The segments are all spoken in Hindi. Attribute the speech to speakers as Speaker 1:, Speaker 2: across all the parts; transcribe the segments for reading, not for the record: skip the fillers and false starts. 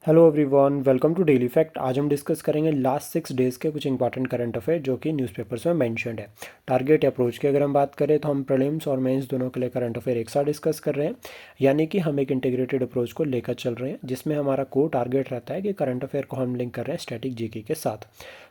Speaker 1: Hello everyone, welcome to daily fact. आज हम डिस्कस करेंगे लास्ट 6 डेज़ के कुछ इंपॉर्टेंट करंट अफेयर जो कि न्यूज़पेपर्स में मेंशन्ड है। टारगेट अप्रोच की अगर हम बात करें तो हम प्रीलिम्स और मेंस दोनों के लिए करंट अफेयर एक साथ डिस्कस कर रहे हैं, यानी कि हम एक इंटीग्रेटेड अप्रोच को लेकर चल रहे हैं जिसमें हमारा कोर टारगेट रहता है कि करंट अफेयर को हम लिंक कर रहे हैं स्टैटिक जीके के साथ।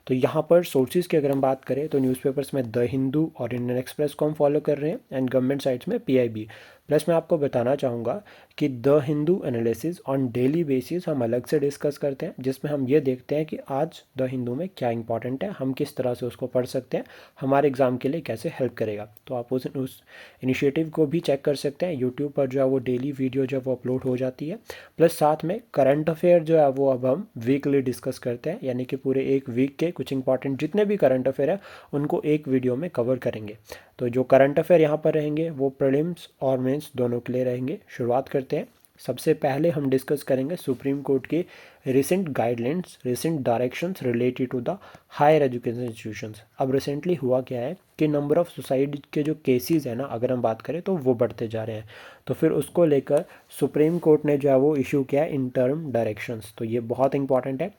Speaker 1: तो यहाँ पर सोर्सेज की अगर हम बात करें तो न्यूज़पेपर्स में द हिंदू और इंडियन एक्सप्रेस को हम फॉलो कर रहे हैं एंड गवर्नमेंट साइट्स में पीआईबी। प्लस मैं आपको बताना चाहूँगा कि the Hindu analysis on daily basis हम अलग से डिस्कस करते हैं, जिसमें हम ये देखते हैं कि आज द हिंदू में क्या इंपॉर्टेंट है, हम किस तरह से उसको पढ़ सकते हैं, हमारे एग्ज़ाम के लिए कैसे हेल्प करेगा। तो आप उस इनिशिएटिव को भी चेक कर सकते हैं। यूट्यूब पर जो है वो डेली वीडियो जब वो अपलोड हो जाती है, प्लस साथ में करंट अफेयर जो है वो अब हम वीकली डिस्कस करते हैं, यानी कि पूरे एक वीक के कुछ इंपॉर्टेंट जितने भी करंट अफेयर है उनको एक वीडियो में कवर करेंगे। तो जो करंट अफेयर यहाँ पर रहेंगे वो प्रीलिम्स और मेंस दोनों के लिए रहेंगे। शुरुआत करते हैं। सबसे पहले हम डिस्कस करेंगे सुप्रीम कोर्ट की recent guidelines, recent directions related to the higher education institutions. अब रिसेंटली हुआ क्या है कि नंबर ऑफ़ सुसाइड के जो केसेस है ना, अगर हम बात करें तो वो बढ़ते जा रहे हैं। तो फिर उसको लेकर सुप्रीम कोर्ट ने जो है वो इशू किया है इंटर्म डायरेक्शंस। तो ये बहुत इंपॉर्टेंट है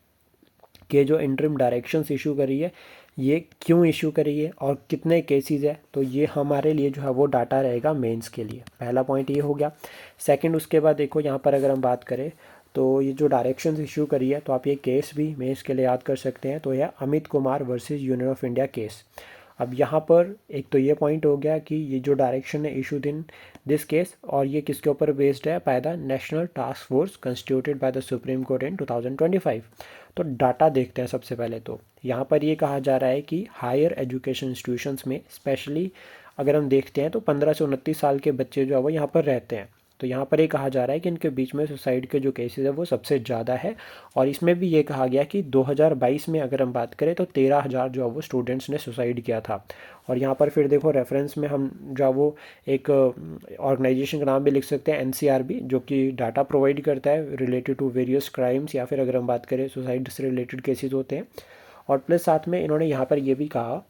Speaker 1: कि जो इंटरिम डायरेक्शंस इशू करी है ये क्यों इशू करी है और कितने केसेस है। तो ये हमारे लिए जो है वो डाटा रहेगा मेंस के लिए। पहला पॉइंट ये हो गया। सेकंड, उसके बाद देखो यहाँ पर अगर हम बात करें तो ये जो डायरेक्शंस इशू करी है, तो आप ये केस भी मेंस के लिए याद कर सकते हैं। तो यह Amit Kumar versus union of India case. अब यहाँ पर एक तो ये पॉइंट हो गया कि ये जो डायरेक्शन है इशूड इन दिस केस, और ये किसके ऊपर बेस्ड है, by the national task force constituted by the supreme court in 2025। तो डाटा देखते हैं सबसे पहले। तो यहाँ पर ये कहा जा रहा है कि हायर एजुकेशन इंस्टीट्यूशंस में स्पेशली अगर हम देखते हैं तो 15 से 29 साल के बच्चे जो है वो यहाँ पर रहते हैं। तो यहाँ पर ये कहा जा रहा है कि इनके बीच में सुसाइड के जो केसेस है वो सबसे ज़्यादा है। और इसमें भी ये कहा गया कि 2022 में अगर हम बात करें तो 13,000 जो है वो स्टूडेंट्स ने सुसाइड किया था। और यहाँ पर फिर देखो रेफरेंस में हम जो है वो एक ऑर्गेनाइजेशन का नाम भी लिख सकते हैं, एनसीआरबी, जो कि डाटा प्रोवाइड करता है रिलेटेड टू वेरियस क्राइम्स, या फिर अगर हम बात करें सुसाइड से रिलेटेड केसेस होते हैं। और प्लस साथ में इन्होंने यहाँ पर ये भी कहा,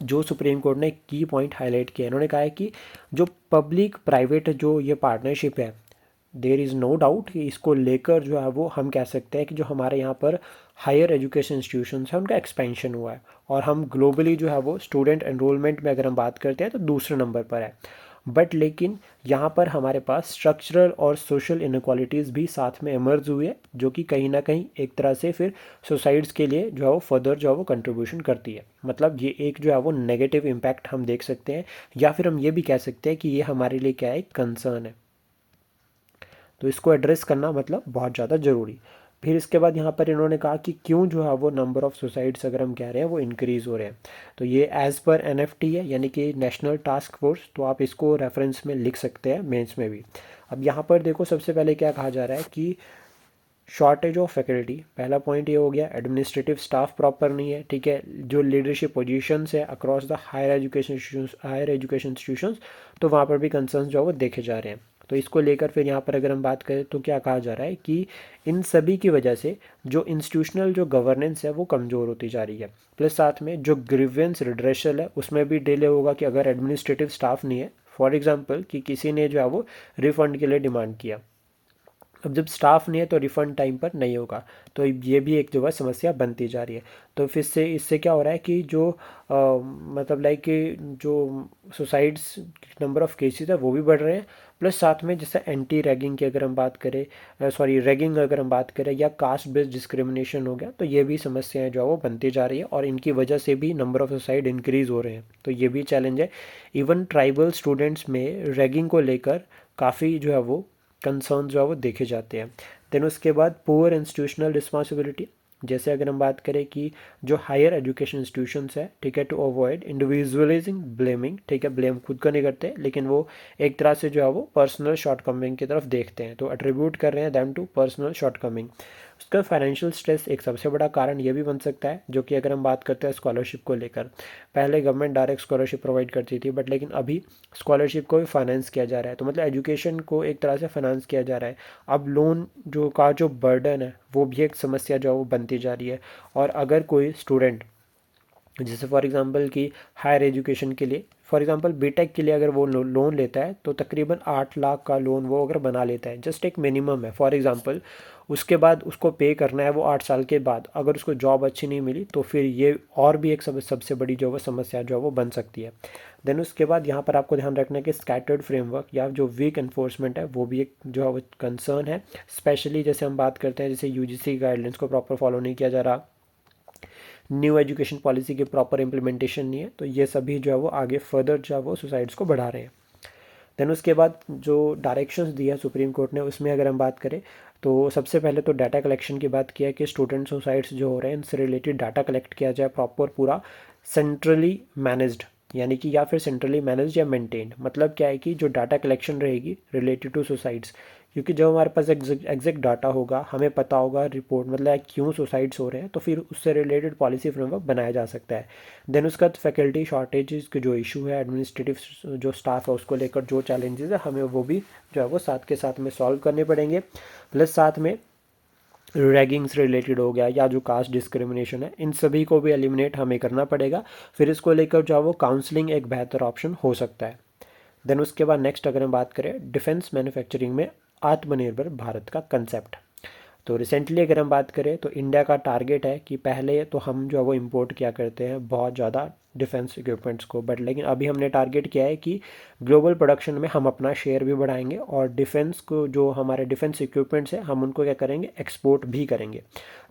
Speaker 1: जो सुप्रीम कोर्ट ने की पॉइंट हाईलाइट किया, इन्होंने कहा है कि जो पब्लिक प्राइवेट जो ये पार्टनरशिप है, देर इज़ नो डाउट कि इसको लेकर जो है वो हम कह सकते हैं कि जो हमारे यहाँ पर हायर एजुकेशन इंस्टीट्यूशंस हैं उनका एक्सपेंशन हुआ है। और हम ग्लोबली जो है वो स्टूडेंट एनरोलमेंट में अगर हम बात करते हैं तो दूसरे नंबर पर है। बट लेकिन यहाँ पर हमारे पास स्ट्रक्चरल और सोशल इनक्वालिटीज़ भी साथ में इमर्ज हुई है, जो कि कहीं ना कहीं एक तरह से फिर सुसाइड्स के लिए जो है वो फर्दर जो है वो कंट्रीब्यूशन करती है। मतलब ये एक जो है वो नेगेटिव इम्पैक्ट हम देख सकते हैं, या फिर हम ये भी कह सकते हैं कि ये हमारे लिए क्या है, कंसर्न है। तो इसको एड्रेस करना मतलब बहुत ज़्यादा ज़रूरी। फिर इसके बाद यहाँ पर इन्होंने कहा कि क्यों जो है वो नंबर ऑफ़ सुसाइड्स अगर हम कह रहे हैं वो इंक्रीज़ हो रहे हैं। तो ये एज़ पर एनएफटी है, यानी कि नेशनल टास्क फोर्स। तो आप इसको रेफरेंस में लिख सकते हैं मेंस में भी। अब यहाँ पर देखो सबसे पहले क्या कहा जा रहा है कि शॉर्टेज ऑफ फैकल्टी। पहला पॉइंट ये हो गया, एडमिनिस्ट्रेटिव स्टाफ प्रॉपर नहीं है, ठीक है। जो लीडरशिप पोजीशंस है across the higher education institutions, तो वहाँ पर भी कंसर्न्स जो है वो देखे जा रहे हैं। तो इसको लेकर फिर यहाँ पर अगर हम बात करें तो क्या कहा जा रहा है कि इन सभी की वजह से जो इंस्टीट्यूशनल जो गवर्नेंस है वो कमज़ोर होती जा रही है। प्लस साथ में जो ग्रीवेंस रिड्रेशल है उसमें भी डिले होगा कि अगर एडमिनिस्ट्रेटिव स्टाफ नहीं है, फॉर एग्जांपल कि किसी ने जो है वो रिफंड के लिए डिमांड किया, अब जब स्टाफ नहीं है तो रिफ़ंड टाइम पर नहीं होगा। तो ये भी एक जो है समस्या बनती जा रही है। तो फिर से इससे क्या हो रहा है कि जो मतलब लाइक कि जो सुसाइड्स नंबर ऑफ़ केसेस है वो भी बढ़ रहे हैं। प्लस साथ में जैसे एंटी रैगिंग की अगर हम बात करें, सॉरी रैगिंग अगर हम बात करें, या कास्ट बेस्ड डिस्क्रिमिनेशन हो गया, तो ये भी समस्याएं जो है वो बनती जा रही है और इनकी वजह से भी नंबर ऑफ़ सुसाइड इंक्रीज़ हो रहे हैं। तो ये भी चैलेंज है। इवन ट्राइबल स्टूडेंट्स में रैगिंग को लेकर काफ़ी जो है वो कंसर्न जो है वो देखे जाते हैं। देन उसके बाद पुअर इंस्टीट्यूशनल रिस्पॉन्सिबिलिटी। जैसे अगर हम बात करें कि जो हायर एजुकेशन इंस्टीट्यूशंस है, ठीक है, टू अवॉइड इंडिविजुअलाइजिंग ब्लेमिंग, ठीक है, ब्लेम खुद का नहीं करते लेकिन वो एक तरह से जो है वो पर्सनल शॉर्टकमिंग की तरफ देखते हैं, तो एट्रीब्यूट कर रहे हैं दैम टू पर्सनल शॉर्टकमिंग। उसका फाइनेंशियल स्ट्रेस एक सबसे बड़ा कारण ये भी बन सकता है, जो कि अगर हम बात करते हैं स्कॉलरशिप को लेकर, पहले गवर्नमेंट डायरेक्ट स्कॉलरशिप प्रोवाइड करती थी, बट लेकिन अभी स्कॉलरशिप को भी फाइनेंस किया जा रहा है। तो मतलब एजुकेशन को एक तरह से फाइनेंस किया जा रहा है। अब लोन जो बर्डन है वो भी एक समस्या जो है वो बनती जा रही है। और अगर कोई स्टूडेंट जैसे फॉर एग्जांपल कि हायर एजुकेशन के लिए फॉर एग्जांपल बीटेक के लिए अगर वो लोन लेता है तो तकरीबन 8 लाख का लोन वो अगर बना लेता है, जस्ट एक मिनिमम है फॉर एग्जांपल। उसके बाद उसको पे करना है वो 8 साल के बाद, अगर उसको जॉब अच्छी नहीं मिली तो फिर ये और भी एक सबसे बड़ी जो वो समस्या जो है वो बन सकती है। देन उसके बाद यहाँ पर आपको ध्यान रखना है कि स्कैटर्ड फ्रेमवर्क या जो वीक एनफोर्समेंट है वो भी एक जो है वो कंसर्न है। स्पेशली जैसे हम बात करते हैं जैसे यूजीसी गाइडलाइंस को प्रॉपर फॉलो नहीं किया जा रहा, न्यू एजुकेशन पॉलिसी की प्रॉपर इम्प्लीमेंटेशन नहीं है, तो ये सभी जो है वो आगे फर्दर जो है वो सुसाइड्स को बढ़ा रहे हैं। देन उसके बाद जो डायरेक्शंस दिया सुप्रीम कोर्ट ने उसमें अगर हम बात करें तो सबसे पहले तो डाटा कलेक्शन की बात किया कि स्टूडेंट सुसाइड्स जो हो रहे हैं इनसे रिलेटेड डाटा कलेक्ट किया जाए प्रॉपर पूरा सेंट्रली मैनेज्ड, यानी कि या फिर सेंट्रली मैनेज्ड या मेंटेन्ड। मतलब क्या है कि जो डाटा कलेक्शन रहेगी रिलेटेड टू सुसाइड्स, क्योंकि जब हमारे पास एग्जैक्ट डाटा होगा, हमें पता होगा रिपोर्ट मतलब क्यों सुसाइड्स हो रहे हैं, तो फिर उससे रिलेटेड पॉलिसी फ्रेमवर्क बनाया जा सकता है। देन उसका फैकल्टी शॉर्टेज के जो इशू है, एडमिनिस्ट्रेटिव जो स्टाफ है उसको लेकर जो चैलेंजेस है हमें वो भी जो है वो साथ के साथ में सॉल्व करने पड़ेंगे। प्लस साथ में रैगिंग्स रिलेटेड हो गया या जो कास्ट डिस्क्रिमिनेशन है, इन सभी को भी एलिमिनेट हमें करना पड़ेगा। फिर इसको लेकर जो है वो काउंसलिंग एक बेहतर ऑप्शन हो सकता है। देन उसके बाद नेक्स्ट अगर हम बात करें डिफेंस मैन्युफैक्चरिंग में आत्मनिर्भर भारत का कंसेप्ट, तो रिसेंटली अगर हम बात करें तो इंडिया का टारगेट है कि पहले तो हम जो है वो इम्पोर्ट किया करते हैं बहुत ज़्यादा डिफेंस इक्विपमेंट्स को, बट लेकिन अभी हमने टारगेट किया है कि ग्लोबल प्रोडक्शन में हम अपना शेयर भी बढ़ाएंगे और डिफेंस को जो हमारे डिफेंस इक्विपमेंट्स हैं हम उनको क्या करेंगे, एक्सपोर्ट भी करेंगे।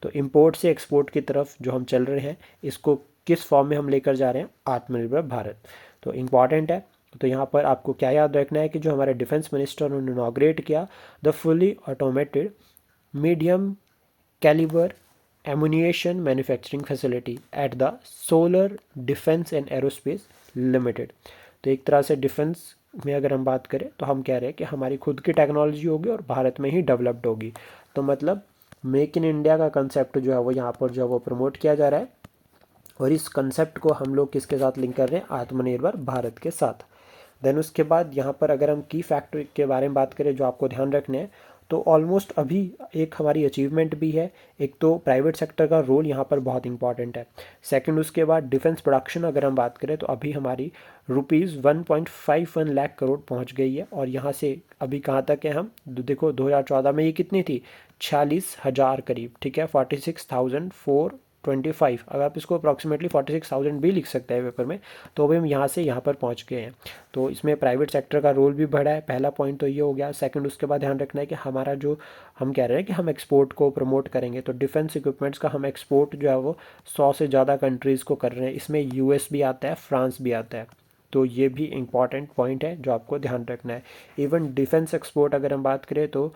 Speaker 1: तो इम्पोर्ट से एक्सपोर्ट की तरफ जो हम चल रहे हैं इसको किस फॉर्म में हम लेकर जा रहे हैं, आत्मनिर्भर भारत। तो इम्पॉर्टेंट है। तो यहाँ पर आपको क्या याद रखना है कि जो हमारे डिफेंस मिनिस्टर उन्होंने इनॉग्रेट किया the fully automated medium calibre ammunition manufacturing facility at the Solar Defence and Aerospace Limited. तो एक तरह से डिफेंस में अगर हम बात करें तो हम कह रहे हैं कि हमारी खुद की टेक्नोलॉजी होगी और भारत में ही डेवलप्ड होगी। तो मतलब मेक इन इंडिया का कंसेप्ट जो है वो यहाँ पर जो है वो प्रमोट किया जा रहा है, और इस कंसेप्ट को हम लोग किसके साथ लिंक कर रहे हैं, आत्मनिर्भर भारत के साथ। देन उसके बाद यहाँ पर अगर हम की फैक्टर के बारे में बात करें जो आपको ध्यान रखने हैं, तो ऑलमोस्ट अभी एक हमारी अचीवमेंट भी है। एक तो प्राइवेट सेक्टर का रोल यहाँ पर बहुत इंपॉर्टेंट है। सेकंड उसके बाद डिफेंस प्रोडक्शन अगर हम बात करें तो अभी हमारी ₹1.51 लाख करोड़ पहुँच गई है, और यहाँ से अभी कहाँ तक है हम देखो 2014 में ये कितनी थी, 46,000 करीब, ठीक है, 46,425, अगर आप इसको अप्रॉक्सीमेटली 46,000 भी लिख सकते हैं पेपर में, तो अभी हम यहाँ से यहाँ पर पहुँच गए हैं। तो इसमें प्राइवेट सेक्टर का रोल भी बढ़ा है, पहला पॉइंट तो ये हो गया। सेकंड उसके बाद ध्यान रखना है कि हमारा जो हम कह रहे हैं कि हम एक्सपोर्ट को प्रमोट करेंगे, तो डिफेंस इक्विपमेंट्स का हम एक्सपोर्ट जो है वो 100 से ज़्यादा कंट्रीज़ को कर रहे हैं। इसमें यूएस भी आता है, फ्रांस भी आता है, तो ये भी इंपॉर्टेंट पॉइंट है जो आपको ध्यान रखना है। इवन डिफेंस एक्सपोर्ट अगर हम बात करें तो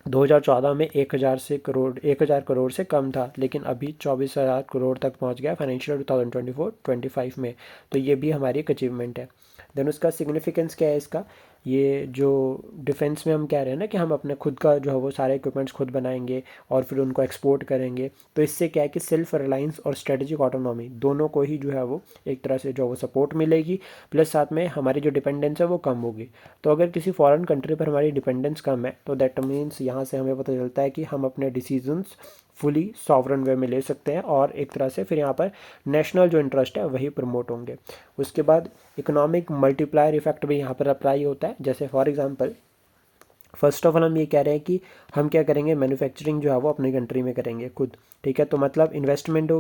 Speaker 1: 2014 में 1,000 करोड़ से कम था, लेकिन अभी 24,000 करोड़ तक पहुंच गया फाइनेंशियल 2024-25 में। तो ये भी हमारी एक अचीवमेंट है। देन उसका सिग्निफिकेंस क्या है इसका, ये जो डिफेंस में हम कह रहे हैं ना कि हम अपने खुद का जो है वो सारे इक्विपमेंट्स खुद बनाएंगे और फिर उनको एक्सपोर्ट करेंगे, तो इससे क्या है कि सेल्फ रिलायंस और स्ट्रेटेजिक ऑटोनॉमी दोनों को ही जो है वो एक तरह से जो वो सपोर्ट मिलेगी, प्लस साथ में हमारी जो डिपेंडेंस है वो कम होगी। तो अगर किसी फॉरेन कंट्री पर हमारी डिपेंडेंस कम है तो दैट मीन्स यहाँ से हमें पता चलता है कि हम अपने डिसीजंस फुली सॉवरन वे में ले सकते हैं, और एक तरह से फिर यहाँ पर नेशनल जो इंटरेस्ट है वही प्रमोट होंगे। उसके बाद इकोनॉमिक मल्टीप्लायर इफेक्ट भी यहाँ पर अप्लाई होता है। जैसे for example first of all हम ये कह रहे हैं कि हम क्या करेंगे, मैन्युफैक्चरिंग जो है वो अपनी कंट्री में करेंगे खुद, ठीक है। तो मतलब इन्वेस्टमेंट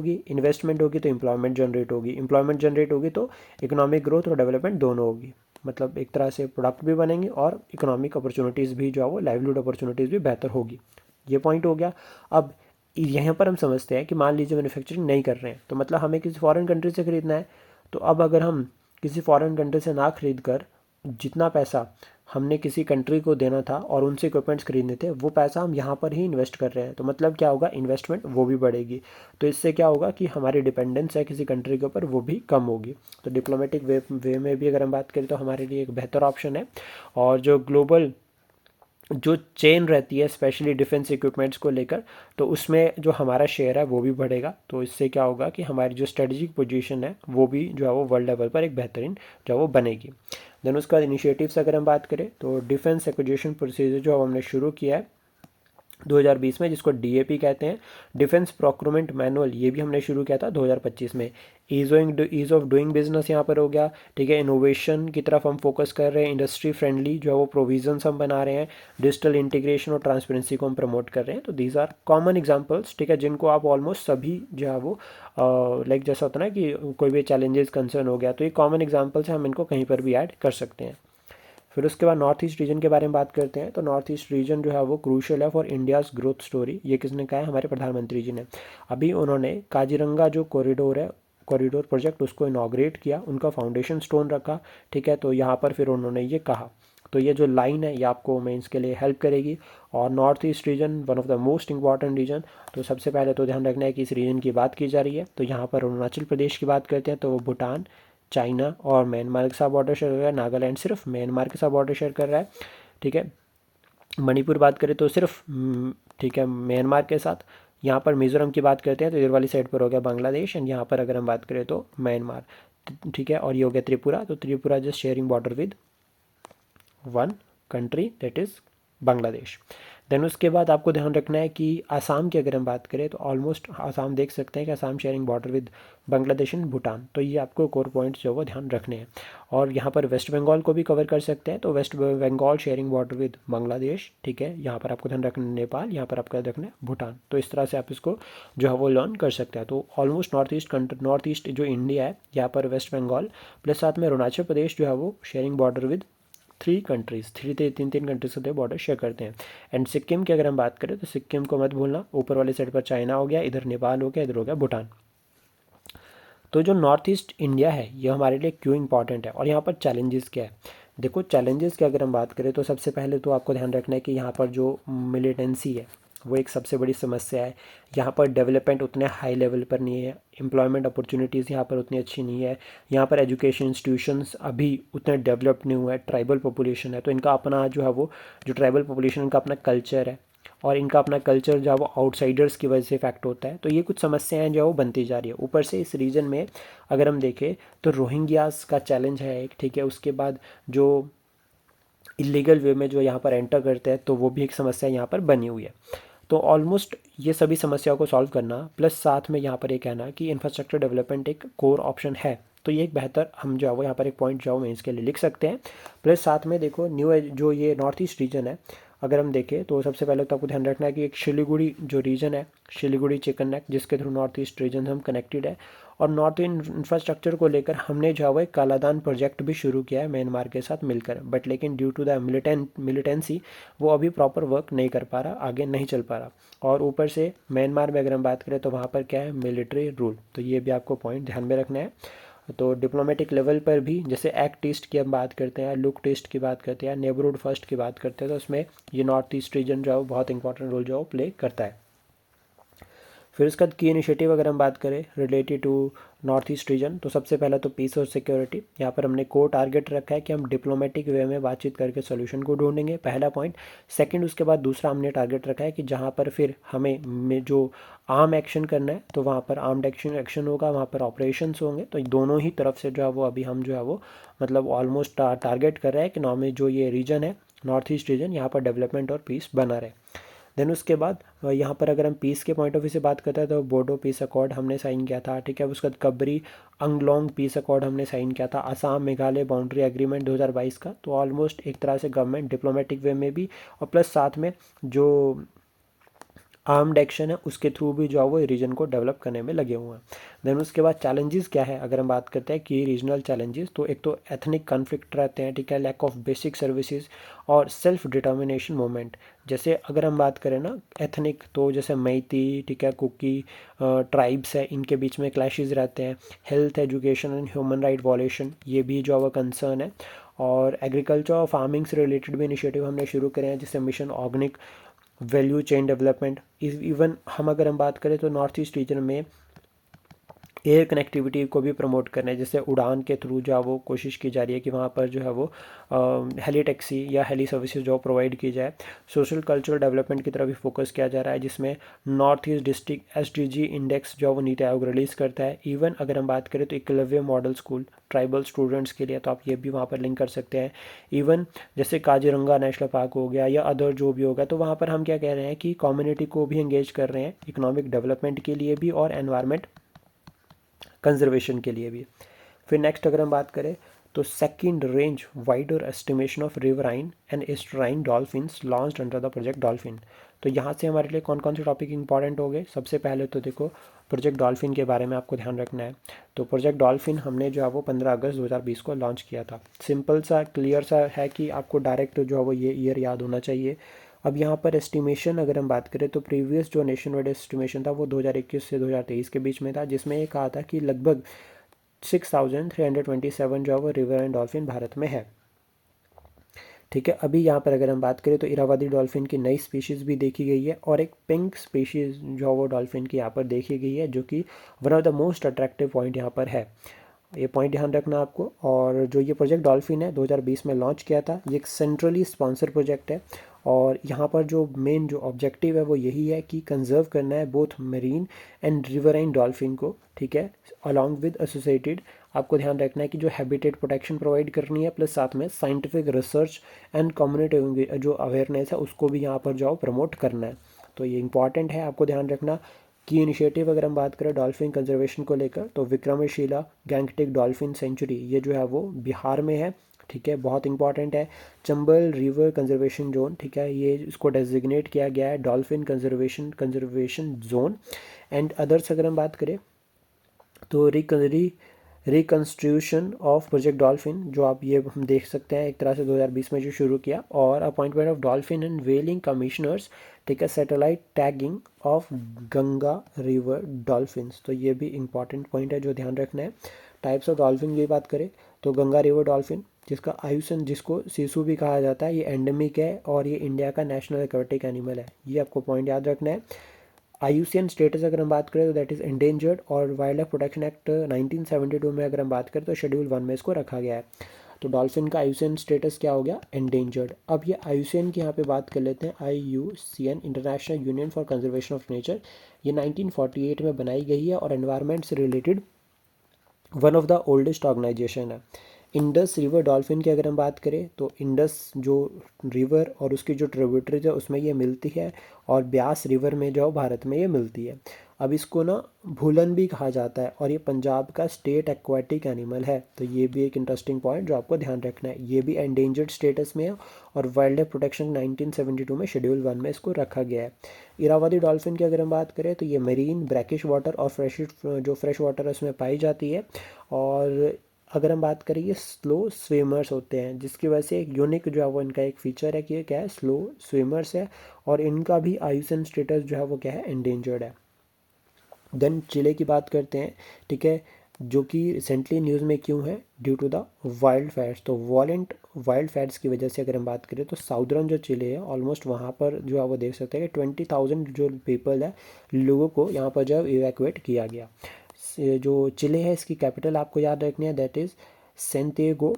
Speaker 1: होगी तो एम्प्लॉयमेंट जनरेट होगी, एम्प्लॉयमेंट जनरेट होगी तो इकोनॉमिक ग्रोथ और डेवलपमेंट दोनों होगी। मतलब एक तरह से प्रोडक्ट भी बनेंगे और इकोनॉमिक अपॉर्चुनिटीज़ भी जो है वो लाइवलीहुड अपॉर्चुनिटीज़ भी बेहतर होगी। ये पॉइंट हो गया। अब यहाँ पर हम समझते हैं कि मान लीजिए मैन्युफैक्चरिंग नहीं कर रहे हैं, तो मतलब हमें किसी फॉरेन कंट्री से ख़रीदना है। तो अब अगर हम किसी फॉरेन कंट्री से ना खरीद कर जितना पैसा हमने किसी कंट्री को देना था और उनसे इक्विपमेंट्स खरीदने थे, वो पैसा हम यहाँ पर ही इन्वेस्ट कर रहे हैं, तो मतलब क्या होगा, इन्वेस्टमेंट वो भी बढ़ेगी। तो इससे क्या होगा कि हमारी डिपेंडेंस है किसी कंट्री के ऊपर वो भी कम होगी। तो डिप्लोमेटिक वे में भी अगर हम बात करें तो हमारे लिए एक बेहतर ऑप्शन है। और जो ग्लोबल जो चेन रहती है स्पेशली डिफेंस इक्विपमेंट्स को लेकर, तो उसमें जो हमारा शेयर है वो भी बढ़ेगा। तो इससे क्या होगा कि हमारी जो स्ट्रेटजिक पोजीशन है वो भी जो है वो वर्ल्ड लेवल पर एक बेहतरीन जो है वो बनेगी। देन उसका इनिशिएटिव्स अगर हम बात करें तो डिफेंस एक्विजिशन प्रोसीजर जो हमने शुरू किया है 2020 में, जिसको डीएपी कहते हैं। डिफेंस प्रोक्योरमेंट मैनुअल ये भी हमने शुरू किया था 2025 में। ईज़ ऑफ डूइंग बिजनेस यहाँ पर हो गया, ठीक है। इनोवेशन की तरफ हम फोकस कर रहे हैं, इंडस्ट्री फ्रेंडली जो है वो प्रोविजंस हम बना रहे हैं, डिजिटल इंटीग्रेशन और ट्रांसपेरेंसी को हम प्रमोट कर रहे हैं। तो दीज आर कॉमन एग्जांपल्स, ठीक है, जिनको आप ऑलमोस्ट सभी जो है वो लाइक जैसा होता है ना कि कोई भी चैलेंजेस कंसर्न हो गया, तो ये कॉमन एग्जाम्पल्स हैं, हम इनको कहीं पर भी ऐड कर सकते हैं। फिर उसके बाद नॉर्थ ईस्ट रीजन के बारे में बात करते हैं। तो नॉर्थ ईस्ट रीजन जो है वो क्रूशियल है फॉर इंडियाज़ ग्रोथ स्टोरी। ये किसने कहा है? हमारे प्रधानमंत्री जी ने। अभी उन्होंने काजीरंगा जो कॉरिडोर है, कॉरिडोर प्रोजेक्ट, उसको इनाग्रेट किया, उनका फाउंडेशन स्टोन रखा, ठीक है। तो यहाँ पर फिर उन्होंने ये कहा, तो ये जो लाइन है ये आपको मेंस के लिए हेल्प करेगी। और north east region one of the most important region. तो सबसे पहले तो ध्यान रखना है कि इस रीजन की बात की जा रही है, तो यहाँ पर अरुणाचल प्रदेश की बात करते हैं तो वो भूटान, चाइना और म्यांमार के साथ बॉर्डर शेयर कर रहा है। नागालैंड सिर्फ म्यांमार के साथ बॉर्डर शेयर कर रहा है, ठीक है। मणिपुर बात करें तो सिर्फ ठीक है म्यांमार के साथ। यहाँ पर मिजोरम की बात करते हैं तो इधर वाली साइड पर हो गया बांग्लादेश, एंड यहाँ पर अगर हम बात करें तो म्यांमार, ठीक है। और ये हो गया त्रिपुरा, तो Tripura just sharing border with one country that is Bangladesh. Then उसके बाद आपको ध्यान रखना है कि आसाम की अगर हम बात करें तो ऑलमोस्ट आसाम देख सकते हैं कि Assam sharing border with Bangladesh and Bhutan. तो ये आपको कोर पॉइंट्स जो वो ध्यान रखने हैं। और यहाँ पर वेस्ट बंगाल को भी कवर कर सकते हैं, तो West Bengal sharing border with Bangladesh, ठीक है। यहाँ पर आपको ध्यान रखना है नेपाल, यहाँ पर आपका रखना है भूटान। तो इस तरह से आप इसको जो है वो लर्न कर सकते हैं। तो ऑलमोस्ट नॉर्थ ईस्ट जो इंडिया है, यहाँ पर वेस्ट बंगाल प्लस साथ में अरुणाचल प्रदेश जो है वो शेयरिंग बॉर्डर विद तीन तीन कंट्रीज से बॉर्डर शेयर करते हैं। एंड सिक्किम की अगर हम बात करें तो सिक्किम को मत भूलना, ऊपर वाले साइड पर चाइना हो गया, इधर नेपाल हो गया, इधर हो गया भूटान। तो जो नॉर्थ ईस्ट इंडिया है ये हमारे लिए क्यों इंपॉर्टेंट है और यहाँ पर चैलेंजेस क्या है? देखो चैलेंजेस की अगर हम बात करें तो सबसे पहले तो आपको ध्यान रखना है कि यहाँ पर जो मिलिटेंसी है वो एक सबसे बड़ी समस्या है। यहाँ पर डेवलपमेंट उतने हाई लेवल पर नहीं है, एम्प्लॉयमेंट अपॉर्चुनिटीज़ यहाँ पर उतनी अच्छी नहीं है, यहाँ पर एजुकेशन इंस्टीट्यूशंस अभी उतने डेवलप नहीं हुए हैं, ट्राइबल पॉपुलेशन है तो इनका अपना जो है वो जो ट्राइबल पॉपुलेशन इनका अपना कल्चर है और इनका अपना कल्चर जो है वो आउटसाइडर्स की वजह से इफेक्ट होता है। तो ये कुछ समस्याएं जो है वो बनती जा रही है। ऊपर से इस रीजन में अगर हम देखें तो रोहिंग्यास का चैलेंज है एक, ठीक है। उसके बाद जो इलीगल वे में जो यहाँ पर एंटर करते हैं तो वो भी एक समस्या यहाँ पर बनी हुई है। तो ऑलमोस्ट ये सभी समस्याओं को सॉल्व करना प्लस साथ में यहाँ पर ये कहना कि इंफ्रास्ट्रक्चर डेवलपमेंट एक कोर ऑप्शन है, तो ये एक बेहतर हम जो है वो यहाँ पर एक पॉइंट जो है इसके लिए लिख सकते हैं। प्लस साथ में देखो न्यू जो ये नॉर्थ ईस्ट रीजन है अगर हम देखें तो सबसे पहले तो आपको ध्यान रखना है कि एक शिलीगुड़ी जो रीजन है, शिलीगुड़ी चिकन नेक, जिसके थ्रू नॉर्थ ईस्ट रीजन हम कनेक्टेड है। और नॉर्थ इंफ्रास्ट्रक्चर को लेकर हमने जो है वो एक कालादान प्रोजेक्ट भी शुरू किया है म्यांमार के साथ मिलकर, बट लेकिन ड्यू टू द मिलिटेंसी वो अभी प्रॉपर वर्क नहीं कर पा रहा, आगे नहीं चल पा रहा। और ऊपर से म्यांमार में अगर हम बात करें तो वहाँ पर क्या है, मिलिट्री रूल, तो ये भी आपको पॉइंट ध्यान में रखना है। तो डिप्लोमेटिक लेवल पर भी जैसे एक्ट ईस्ट की हम बात करते हैं, लुक टेस्ट की बात करते हैं, नेबरहुड फर्स्ट की बात करते हैं, तो उसमें ये नॉर्थ ईस्ट रीजन जो है वो बहुत इंपॉर्टेंट रोल जो है वो प्ले करता है। फिर उसके बाद की इनिशिएटिव अगर हम बात करें related to north east region, तो सबसे पहला तो पीस और सिक्योरिटी। यहाँ पर हमने को टारगेट रखा है कि हम डिप्लोमेटिक वे में बातचीत करके सोल्यूशन को ढूंढेंगे, पहला पॉइंट। सेकंड उसके बाद दूसरा हमने टारगेट रखा है कि जहाँ पर फिर हमें जो आर्म एक्शन करना है तो वहाँ पर आर्म्ड एक्शन होगा, वहाँ पर ऑपरेशंस होंगे। तो दोनों ही तरफ से जो है वो अभी हम जो है वो मतलब ऑलमोस्ट टारगेट कर रहे हैं कि नॉर्मली जो ये रीजन है नॉर्थ ईस्ट रीजन, यहाँ पर डेवलपमेंट और पीस बना रहे। देन उसके बाद यहाँ पर अगर हम पीस के पॉइंट ऑफ व्यू से बात करते हैं तो बोडो पीस अकॉर्ड हमने साइन किया था, ठीक है। उसके बाद कबरी अंगलोंग पीस अकॉर्ड हमने साइन किया था, असम मेघालय बाउंड्री एग्रीमेंट 2022 का। तो ऑलमोस्ट एक तरह से गवर्नमेंट डिप्लोमेटिक वे में भी और प्लस साथ में जो आर्म्ड एक्शन है उसके थ्रू भी जो है वो रीजन को डेवलप करने में लगे हुए हैं। देन उसके बाद चैलेंजेस क्या है अगर हम बात करते हैं कि रीजनल चैलेंजेस, तो एक तो एथनिक कन्फ्लिक्ट रहते हैं, ठीक है, लैक ऑफ बेसिक सर्विसेज और सेल्फ डिटर्मिनेशन मूवमेंट। जैसे अगर हम बात करें ना एथनिक, तो जैसे मैती, ठीक है, कुकी ट्राइब्स है, इनके बीच में क्लैशेज रहते हैं। Health, education and human right वॉलेशन, ये भी जो है वो कंसर्न है। और एग्रीकल्चर और फार्मिंग से रिलेटेड भी इनिशिएटिव हमने शुरू करे हैं, जैसे mission organic value chain development. Even हम अगर हम बात करें तो नॉर्थ ईस्ट रीजन में एयर कनेक्टिविटी को भी प्रमोट करना है, जैसे उड़ान के थ्रू जो है वो कोशिश की जा रही है कि वहाँ पर जो है वो हेली टैक्सी या हेली सर्विसेज जो प्रोवाइड की जाए। सोशल कल्चरल डेवलपमेंट की तरफ भी फोकस किया जा रहा है, जिसमें north east district SDG index जो है वो नीति आयोग रिलीज़ करता है। इवन अगर हम बात करें तो Eklavya model school tribal students के लिए, तो आप ये भी वहाँ पर लिंक कर सकते हैं। इवन जैसे काजीरंगा नेशनल पार्क हो गया या अदर जो भी होगा, तो वहाँ पर हम क्या कह रहे हैं कि कम्युनिटी को भी एंगेज कर रहे हैं इकोनॉमिक डेवलपमेंट के लिए भी और एनवायरनमेंट कंजर्वेशन के लिए भी। फिर नेक्स्ट अगर हम बात करें तो second range wider estimation of riverine and estuarine dolphins launched under the project dolphin. तो यहाँ से हमारे लिए कौन कौन से टॉपिक इंपॉर्टेंट हो गए। सबसे पहले तो देखो प्रोजेक्ट डॉल्फिन के बारे में आपको ध्यान रखना है। तो प्रोजेक्ट डॉल्फिन हमने जो है वो 15 अगस्त 2020 को लॉन्च किया था। सिंपल सा क्लियर सा है कि आपको डायरेक्ट जो है वो ये ईयर याद होना चाहिए। अब यहाँ पर एस्टिमेशन अगर हम बात करें तो प्रीवियस जो नेशन वाइड एस्टिमेशन था वो 2021 से 2023 के बीच में था, जिसमें ये कहा था कि लगभग 6327 जो है वो रिवर एंड डॉल्फिन भारत में है। ठीक है, अभी यहाँ पर अगर हम बात करें तो इरावदी डॉल्फिन की नई स्पीशीज़ भी देखी गई है और एक पिंक स्पीशीज़ जो है वो डॉल्फिन की यहाँ पर देखी गई है, जो कि one of the most attractive point यहाँ पर है। ये पॉइंट ध्यान रखना आपको। और जो ये प्रोजेक्ट डॉल्फिन है 2020 में लॉन्च किया था, ये एक सेंट्रली स्पॉन्सर प्रोजेक्ट है और यहाँ पर जो मेन जो ऑब्जेक्टिव है वो यही है कि कंजर्व करना है both marine and riverine dolphin को। ठीक है, अलॉन्ग विद एसोसिएटेड आपको ध्यान रखना है कि जो हैबिटेट प्रोटेक्शन प्रोवाइड करनी है, प्लस साथ में साइंटिफिक रिसर्च एंड कम्युनिटी जो अवेयरनेस है उसको भी यहाँ पर जो प्रमोट करना है। तो ये इंपॉर्टेंट है, आपको ध्यान रखना। की इनिशिएटिव अगर हम बात करें डॉल्फिन कंजर्वेशन को लेकर तो विक्रमशिला गैंगटिक डॉल्फिन सेंचुरी ये जो है वो बिहार में है। ठीक है, बहुत इंपॉर्टेंट है। चंबल रिवर कंजर्वेशन जोन, ठीक है, ये इसको डेजिग्नेट किया गया है dolphin conservation zone. And others अगर हम बात करें तो रिकन्स्ट्रक्शन ऑफ प्रोजेक्ट डॉल्फिन जो आप ये हम देख सकते हैं एक तरह से 2020 में जो शुरू किया, और appointment of dolphin and व्हेलिंग commissioners. ठीक है, satellite tagging of Ganga river dolphins, तो ये भी इंपॉर्टेंट पॉइंट है जो ध्यान रखना है। टाइप्स ऑफ डॉल्फिन की बात करें तो गंगा रिवर डॉल्फिन जिसका आयुसन जिसको सीसू भी कहा जाता है, ये एंडेमिक है और ये इंडिया का नेशनल एक्वेटिक एनिमल है, ये आपको पॉइंट याद रखना है। IUCN स्टेटस अगर हम बात करें तो दैट इज़ एंडेंजर्ड, और वाइल्ड लाइफ प्रोटेक्शन एक्ट 1972 में अगर हम बात करें तो शेड्यूल 1 में इसको रखा गया है। तो डॉल्फिन का IUCN स्टेटस क्या हो गया, एंडेंजर्ड। अब ये IUCN की यहाँ पे बात कर लेते हैं। IUCN International Union for Conservation of Nature, ये 1948 में बनाई गई है और एनवायरनमेंट से related one of the oldest organisation है। इंडस रिवर डॉल्फिन की अगर हम बात करें तो इंडस जो रिवर और उसकी जो ट्रिब्यूटरीज है उसमें ये मिलती है, और ब्यास रिवर में जो भारत में ये मिलती है। अब इसको ना भूलन भी कहा जाता है और ये पंजाब का स्टेट एक्वाटिक एनिमल है, तो ये भी एक इंटरेस्टिंग पॉइंट जो आपको ध्यान रखना है। ये भी एंडेंजर्ड स्टेटस में है और वाइल्ड लाइफ प्रोटेक्शन 1972 में शेड्यूल 1 में इसको रखा गया है। इरावदी डॉल्फिन की अगर हम बात करें तो ये मरीन ब्रैकिश वाटर और फ्रेश वाटर है उसमें पाई जाती है। और अगर हम बात करें ये स्लो स्विमर्स होते हैं, जिसकी वजह से एक यूनिक जो है वो इनका एक फीचर है कि ये क्या है, स्लो स्विमर्स है, और इनका भी आयुसन स्टेटस जो है वो क्या है, एंडेंजर्ड है। देन चिले की बात करते हैं। ठीक है, जो कि रिसेंटली न्यूज़ में क्यों है, due to the wildfires. तो वॉलेंट वाइल्ड फायर्स की वजह से अगर हम बात करें तो साउदर्न जो चिले है ऑलमोस्ट वहाँ पर जो है वो देख सकते हैं कि 20,000 जो पीपल है, लोगों को यहाँ पर जो है इवैक्यूएट किया गया। जो चिले है इसकी कैपिटल आपको याद रखनी है, दैट इज़ सेंटियागो।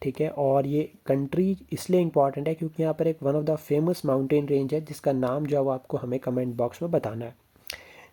Speaker 1: ठीक है, और ये कंट्री इसलिए इंपॉर्टेंट है क्योंकि यहाँ पर एक one of the famous mountain range है जिसका नाम जो है वो आपको हमें कमेंट बॉक्स में बताना है।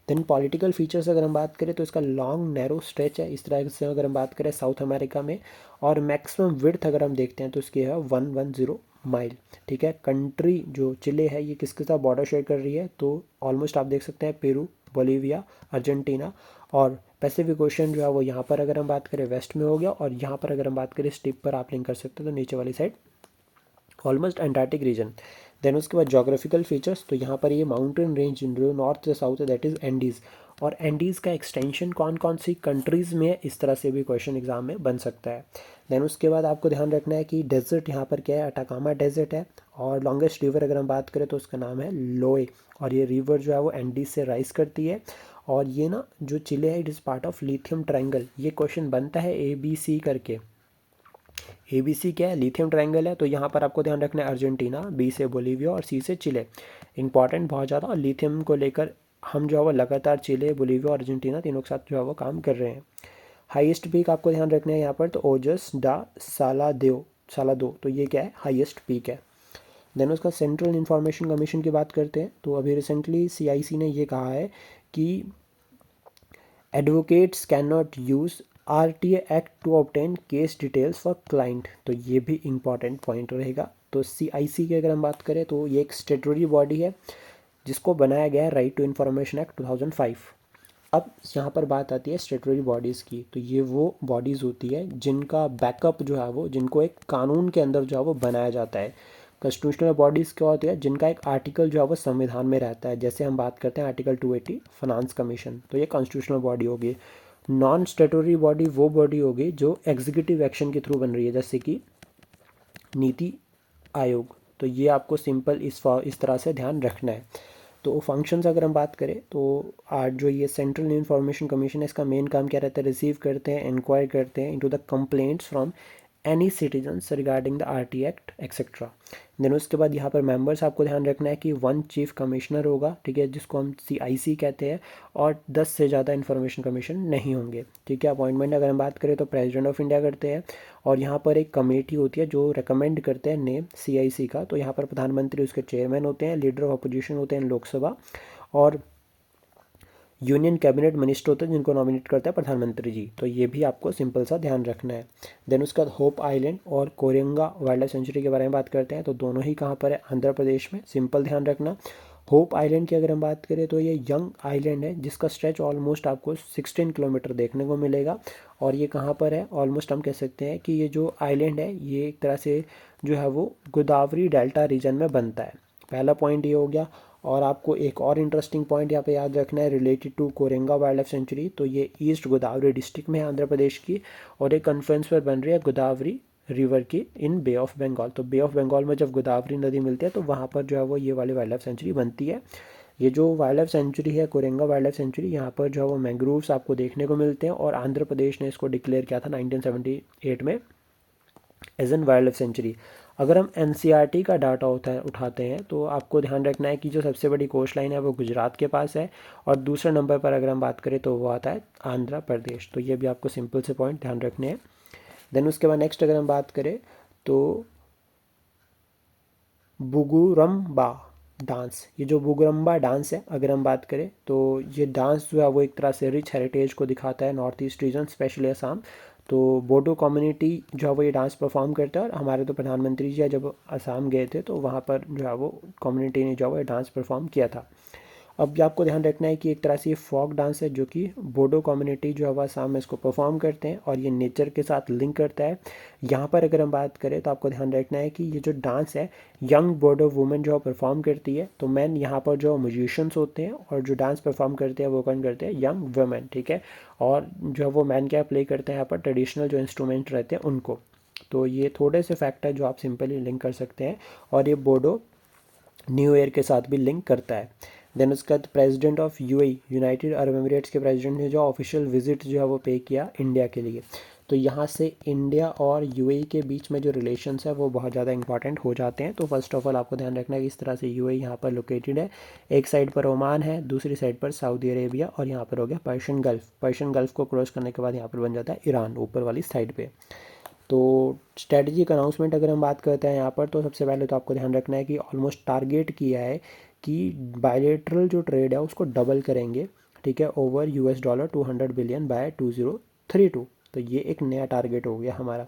Speaker 1: देन पॉलिटिकल फीचर्स अगर हम बात करें तो इसका लॉन्ग नैरो स्ट्रेच है, इस तरह से अगर हम बात करें साउथ अमेरिका में, और मैक्सिमम विड्थ अगर हम देखते हैं तो इसकी है 110 माइल। ठीक है, कंट्री जो चिले है ये किसके साथ बॉर्डर शेयर कर रही है, तो ऑलमोस्ट आप देख सकते हैं पेरू, बोलीविया, अर्जेंटीना, और पैसिफिक ओशन जो है वो यहाँ पर अगर हम बात करें वेस्ट में हो गया, और यहाँ पर अगर हम बात करें स्टिप पर आप लिंक कर सकते हैं तो नीचे वाली side almost Antarctic region. Then उसके बाद जोग्राफिकल फीचर्स, तो यहाँ पर ये माउंटेन रेंज जो नॉर्थ से साउथ है दैट इज़ एंडीज़, और एंडीज़ का एक्सटेंशन कौन कौन सी कंट्रीज़ में है, इस तरह से भी क्वेश्चन एग्जाम में बन सकता है। देन उसके बाद आपको ध्यान रखना है कि डेजर्ट यहाँ पर क्या है, अटाकामा डेजर्ट है, और लॉन्गेस्ट रिवर अगर हम बात करें तो उसका नाम है लोए, और ये रिवर जो है वो एंडीज से राइज करती है। और ये ना जो चिले है it is part of lithium triangle, ये क्वेश्चन बनता है ABC करके। ABC क्या है, लिथियम ट्रायंगल है, तो यहाँ पर आपको ध्यान रखना है अर्जेंटीना, B से बोलीविया और C से चिले। इंपॉर्टेंट बहुत ज़्यादा, और लिथियम को लेकर हम जो है वो लगातार चिले, बोलीविया और अर्जेंटीना तीनों के साथ जो है वो काम कर रहे हैं। हाईएस्ट पीक आपको ध्यान रखना है यहाँ पर, तो ओजस डा सालादो, तो ये क्या है, हाईएस्ट पीक है। देन उसका सेंट्रल इंफॉर्मेशन कमीशन की बात करते हैं, तो अभी रिसेंटली सीआईसी ने ये कहा है कि advocates can not use RTA act to obtain case details for client, तो ये भी इंपॉर्टेंट पॉइंट रहेगा। तो सीआईसी की अगर हम बात करें तो ये एक स्टेटरी बॉडी है जिसको बनाया गया है राइट टू इन्फॉर्मेशन एक्ट 2005। अब यहाँ पर बात आती है स्टेटरी बॉडीज़ की, तो ये वो बॉडीज़ होती है जिनका बैकअप जो है वो, जिनको एक कानून के अंदर जो है वो बनाया जाता है। कॉन्स्टिट्यूशनल बॉडीज़ क्या होती है, जिनका एक आर्टिकल जो है वो संविधान में रहता है। जैसे हम बात करते हैं आर्टिकल 280 फाइनेंस कमीशन, तो ये कॉन्स्टिट्यूशनल बॉडी होगी। नॉन स्टेटरी बॉडी वो बॉडी होगी जो एग्जीक्यूटिव एक्शन के थ्रू बन रही है, जैसे कि नीति आयोग। तो ये आपको सिंपल इस तरह से ध्यान रखना है। तो फंक्शंस अगर हम बात करें तो आज जो ये सेंट्रल इंफॉर्मेशन कमीशन है, इसका मेन काम क्या रहता है, रिसीव करते हैं, इंक्वायर करते हैं into the complaints from any citizens regarding the RT act etcetera. Then उसके बाद यहाँ पर मेंबर्स आपको ध्यान रखना है कि 1 चीफ कमिश्नर होगा, ठीक है, जिसको हम सीआईसी कहते हैं, और 10 से ज़्यादा इंफॉर्मेशन कमीशन नहीं होंगे, ठीक है। अपॉइंटमेंट अगर हम बात करें तो प्रेसिडेंट ऑफ इंडिया करते हैं, और यहाँ पर एक कमेटी होती है जो रिकमेंड करते हैं नेम सीआईसी का। तो यहाँ पर प्रधानमंत्री उसके चेयरमैन होते हैं, लीडर ऑफ अपोजिशन होते हैं लोकसभा, और यूनियन कैबिनेट मिनिस्टर होते हैं जिनको नॉमिनेट करता है प्रधानमंत्री जी। तो ये भी आपको सिंपल सा ध्यान रखना है। देन उसका होप आइलैंड और कोरेंगा वाइल्ड लाइफ सेंचुरी के बारे में बात करते हैं, तो दोनों ही कहाँ पर है, आंध्र प्रदेश में। सिंपल ध्यान रखना। होप आइलैंड की अगर हम बात करें तो ये यंग आइलैंड है जिसका स्ट्रेच ऑलमोस्ट आपको 16 किलोमीटर देखने को मिलेगा। और ये कहाँ पर है, ऑलमोस्ट हम कह सकते हैं कि ये जो आइलैंड है ये एक तरह से जो है वो गोदावरी डेल्टा रीजन में बनता है। पहला पॉइंट ये हो गया। और आपको एक और इंटरेस्टिंग पॉइंट यहाँ पे याद रखना है related to Coringa wild life sanctuary. तो ये ईस्ट गोदावरी डिस्ट्रिक्ट में है आंध्र प्रदेश की, और एक कॉन्फ्रेंस पर बन रही है गोदावरी रिवर की इन बे ऑफ बंगाल। तो बे ऑफ बंगाल में जब गोदावरी नदी मिलती है तो वहाँ पर जो है वो ये वाली वाइल्ड लाइफ सेंचुरी बनती है। ये जो वाइल्ड लाइफ सेंचुरी है कोरेंगा वाइल्ड लाइफ सेंचुरी, यहाँ पर जो है वो मैंग्रोव्स आपको देखने को मिलते हैं, और आंध्र प्रदेश ने इसको डिक्लेयर किया था 1978 में as an wild life sanctuary. अगर हम एनसीईआरटी का डाटा उठाते हैं तो आपको ध्यान रखना है कि जो सबसे बड़ी कोस्ट लाइन है वो गुजरात के पास है, और दूसरे नंबर पर अगर हम बात करें तो वो आता है आंध्र प्रदेश। तो ये भी आपको सिंपल से पॉइंट ध्यान रखने हैं। देन उसके बाद नेक्स्ट अगर हम बात करें तो बुगुरम्बा डांस, ये जो बुगुरम्बा डांस है अगर हम बात करें तो ये डांस जो है वो एक तरह से रिच हेरिटेज को दिखाता है north east reason specially Assam. तो बोडो कम्युनिटी जो है वो ये डांस परफॉर्म करता है, और हमारे तो प्रधानमंत्री जी जब असम गए थे तो वहाँ पर जो है वो कम्युनिटी ने जो है वो डांस परफॉर्म किया था। अब भी आपको ध्यान रखना है कि एक तरह से ये फोक डांस है जो कि बोडो कम्युनिटी जो है वह असम में इसको परफॉर्म करते हैं, और ये नेचर के साथ लिंक करता है। यहाँ पर अगर हम बात करें तो आपको ध्यान रखना है कि ये जो डांस है यंग बोडो वुमेन जो परफॉर्म करती है। तो मैन यहाँ पर जो म्यूजिशियंस होते हैं और जो डांस परफॉर्म करते हैं वो कौन करते हैं, यंग वुमेन, ठीक है। और जो वो मैन क्या प्ले करते हैं यहाँ पर ट्रेडिशनल जो इंस्ट्रूमेंट रहते हैं उनको। तो ये थोड़े से फैक्ट है जो आप सिंपली लिंक कर सकते हैं, और ये बोडो न्यू ईयर के साथ भी लिंक करता है। देन उसके बाद president of UAE United Arab Emirates के प्रेसिडेंट ने जो ऑफिशियल विजिट जो है वो पे किया इंडिया के लिए। तो यहाँ से इंडिया और यूएई के बीच में जो रिलेशंस है वो बहुत ज़्यादा इंपॉर्टेंट हो जाते हैं। तो फर्स्ट ऑफ ऑल आपको ध्यान रखना है कि इस तरह से यूएई यहाँ पर लोकेटेड है, एक साइड पर ओमान है, दूसरी साइड पर सऊदी अरेबिया, और यहाँ पर हो गया पर्शियन गल्फ। पर्शियन गल्फ को क्रॉस करने के बाद यहाँ पर बन जाता है ईरान ऊपर वाली साइड पर। तो स्ट्रेटजिक अनाउंसमेंट अगर हम बात करते हैं यहाँ पर, तो सबसे पहले तो आपको ध्यान रखना है कि ऑलमोस्ट टारगेट किया है कि बायलेटरल जो ट्रेड है उसको डबल करेंगे, ठीक है, ओवर $200 200 बिलियन बाय 2032। तो ये एक नया टारगेट हो गया हमारा।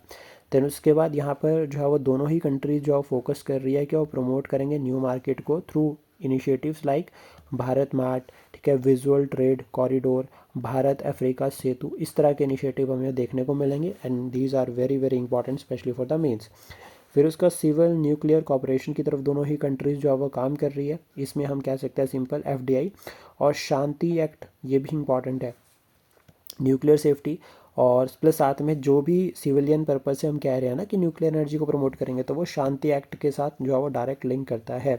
Speaker 1: देन उसके बाद यहाँ पर जो है वो दोनों ही कंट्रीज जो फोकस कर रही है कि वो प्रमोट करेंगे न्यू मार्केट को through initiatives like Bharat mart, ठीक है, visual trade corridor, Bharat Africa Setu, इस तरह के इनिशिएटिव हमें देखने को मिलेंगे, and these are very very important specially for the mains. फिर उसका सिविल न्यूक्लियर कॉपरेशन की तरफ दोनों ही कंट्रीज जो है वो काम कर रही है। इसमें हम कह सकते हैं सिंपल एफडीआई और शांति एक्ट, ये भी इंपॉर्टेंट है, न्यूक्लियर सेफ्टी, और प्लस साथ में जो भी सिविलियन पर्पज से हम कह रहे हैं ना कि न्यूक्लियर एनर्जी को प्रमोट करेंगे, तो वो शांति एक्ट के साथ जो है वो डायरेक्ट लिंक करता है।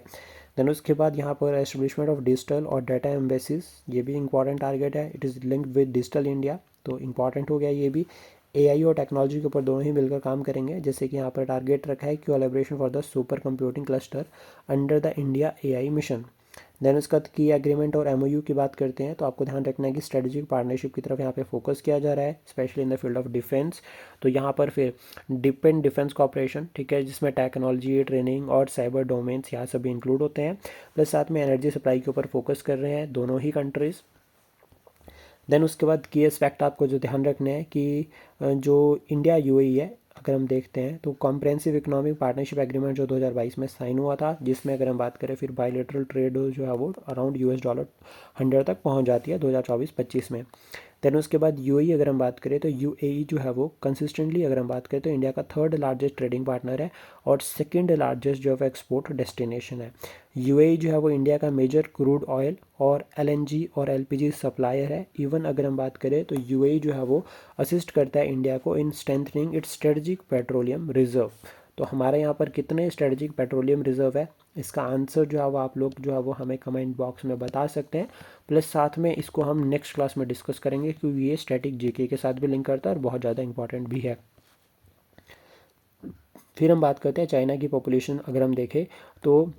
Speaker 1: देन उसके बाद यहाँ पर एस्टेब्लिशमेंट ऑफ डिजिटल और डाटा एम्बेसीज, ये भी इंपॉर्टेंट टारगेट है, it is linked with digital India. तो इंपॉर्टेंट हो गया ये भी। एआई और टेक्नोलॉजी के ऊपर दोनों ही मिलकर काम करेंगे, जैसे कि यहाँ पर टारगेट रखा है collaboration for the supercomputing cluster under the India AI mission. Then उसके बाद की एग्रीमेंट और एमओयू की बात करते हैं तो आपको ध्यान रखना है कि स्ट्रेटेजिक पार्टनरशिप की तरफ यहाँ पे फोकस किया जा रहा है, specially in the field of defence. तो यहाँ पर फिर डिफेंस कॉपरेशन, ठीक है, जिसमें टेक्नोलॉजी, ट्रेनिंग और साइबर डोमेन्स यहाँ सभी इंक्लूड होते हैं। प्लस साथ में एनर्जी सप्लाई के ऊपर फोकस कर रहे हैं दोनों ही कंट्रीज़। देन उसके बाद की एस्पेक्ट आपको जो ध्यान रखने हैं कि जो इंडिया यूएई है, अगर हम देखते हैं तो कॉम्प्रहेंसिव इकोनॉमिक पार्टनरशिप एग्रीमेंट जो 2022 में साइन हुआ था, जिसमें अगर हम बात करें फिर बायलैटरल ट्रेड जो है वो अराउंड $100 तक पहुंच जाती है 2024-25 में। देन उसके बाद यूएई अगर हम बात करें तो यूएई जो है वो कंसिस्टेंटली अगर हम बात करें तो इंडिया का थर्ड लार्जेस्ट ट्रेडिंग पार्टनर है और सेकंड लार्जेस्ट जो है एक्सपोर्ट डेस्टिनेशन है। यूएई जो है वो इंडिया का मेजर क्रूड ऑयल और एलएनजी और एलपीजी सप्लायर है। इवन अगर हम बात करें तो यूएई जो है वो असिस्ट करता है इंडिया को इन strengthening it's strategic petroleum reserve. तो हमारे यहाँ पर कितने स्ट्रेटजिक पेट्रोलियम रिजर्व है, इसका आंसर जो है वो आप लोग जो है वो हमें कमेंट बॉक्स में बता सकते हैं। प्लस साथ में इसको हम नेक्स्ट क्लास में डिस्कस करेंगे क्योंकि ये स्टैटिक जीके के साथ भी लिंक करता है और बहुत ज़्यादा इंपॉर्टेंट भी है। फिर हम बात करते हैं चाइना की पॉपुलेशन। अगर हम देखें तो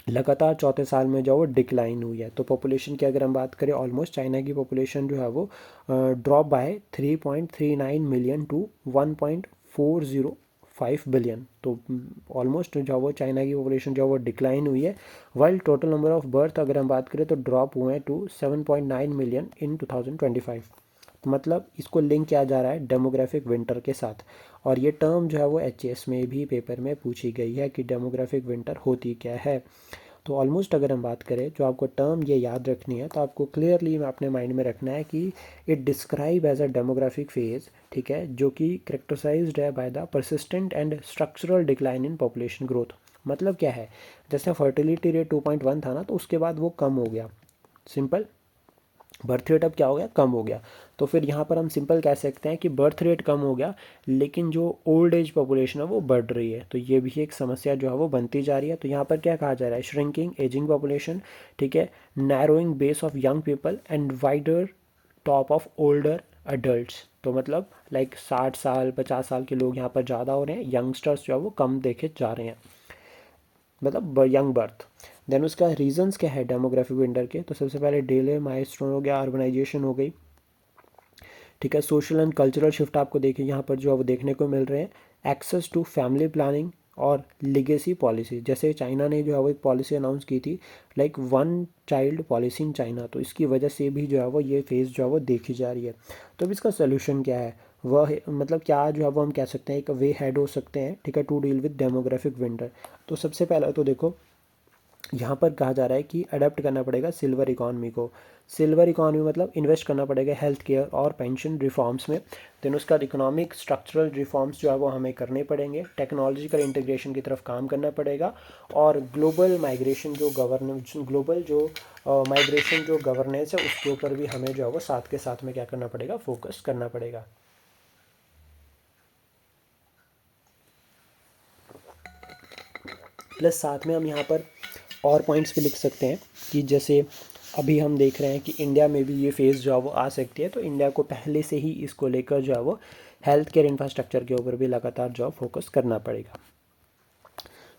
Speaker 1: लगातार चौथे साल में जो वो डिक्लाइन हुई है। तो पॉपुलेशन की अगर हम बात करें ऑलमोस्ट चाइना की पॉपुलेशन जो है वो drop by 3.39 million to 1.405 billion. तो ऑलमोस्ट जो वो चाइना की पॉपुलेशन जो वो डिक्लाइन हुई है। While total number of birth अगर हम बात करें तो ड्रॉप हुए हैं टू 7.9 मिलियन इन 2025। तो मतलब इसको लिंक किया जा रहा है डेमोग्राफिक विंटर के साथ। और ये टर्म जो है वो एचएस में भी पेपर में पूछी गई है कि डेमोग्राफिक विंटर होती क्या है। तो ऑलमोस्ट अगर हम बात करें जो आपको टर्म ये याद रखनी है तो आपको क्लियरली अपने माइंड में रखना है कि it describe as a demographic phase, ठीक है, जो कि करेक्टराइज्ड है by the persistent and structural decline in population growth. मतलब क्या है, जैसे फर्टिलिटी रेट 2.1 था ना, तो उसके बाद वो कम हो गया, सिंपल। बर्थ रेट अब क्या हो गया, कम हो गया। तो फिर यहाँ पर हम सिंपल कह सकते हैं कि बर्थ रेट कम हो गया लेकिन जो ओल्ड एज पॉपुलेशन है वो बढ़ रही है। तो ये भी एक समस्या जो है वो बनती जा रही है। तो यहाँ पर क्या कहा जा रहा है, श्रिंकिंग एजिंग पॉपुलेशन, ठीक है, narrowing base of young people and wider top of older adults. तो मतलब लाइक 60 साल 50 साल के लोग यहाँ पर ज़्यादा हो रहे हैं, यंगस्टर्स जो है वो कम देखे जा रहे हैं, मतलब यंग बर्थ। देन उसका रीजंस क्या है डेमोग्राफिक विंटर के, तो सबसे पहले डिले माइलस्टोन हो गया, अर्बनाइजेशन हो गई, ठीक है, सोशल एंड कल्चरल शिफ्ट आपको देखिए यहाँ पर जो है वो देखने को मिल रहे हैं, एक्सेस टू फैमिली प्लानिंग और लिगेसी पॉलिसी। जैसे चाइना ने जो है वो एक पॉलिसी अनाउंस की थी like one child policy in China, तो इसकी वजह से भी जो है वो ये फेज़ जो है वो देखी जा रही है। तो अब इसका सोल्यूशन क्या है, वह मतलब क्या जो है वो हम कह सकते हैं एक वे हेड हो सकते हैं, ठीक है, to deal with demographic winter. तो सबसे पहला तो देखो यहाँ पर कहा जा रहा है कि अडेप्ट करना पड़ेगा सिल्वर इकॉनमी को। सिल्वर इकॉनमी मतलब इन्वेस्ट करना पड़ेगा हेल्थ केयर और पेंशन रिफॉर्म्स में। देन उसका इकोनॉमिक स्ट्रक्चरल रिफॉर्म्स जो है वो हमें करने पड़ेंगे, टेक्नोलॉजिकल इंटीग्रेशन की तरफ काम करना पड़ेगा और ग्लोबल माइग्रेशन जो गवर्नेंस, ग्लोबल जो माइग्रेशन जो गवर्नेंस है उसके ऊपर भी हमें जो है वो साथ के साथ में क्या करना पड़ेगा, फोकस करना पड़ेगा। प्लस साथ में हम यहाँ पर और पॉइंट्स भी लिख सकते हैं कि जैसे अभी हम देख रहे हैं कि इंडिया में भी ये फेज़ जो है वो आ सकती है, तो इंडिया को पहले से ही इसको लेकर जो है वो हेल्थ केयर इंफ्रास्ट्रक्चर के ऊपर भी लगातार जो है फोकस करना पड़ेगा।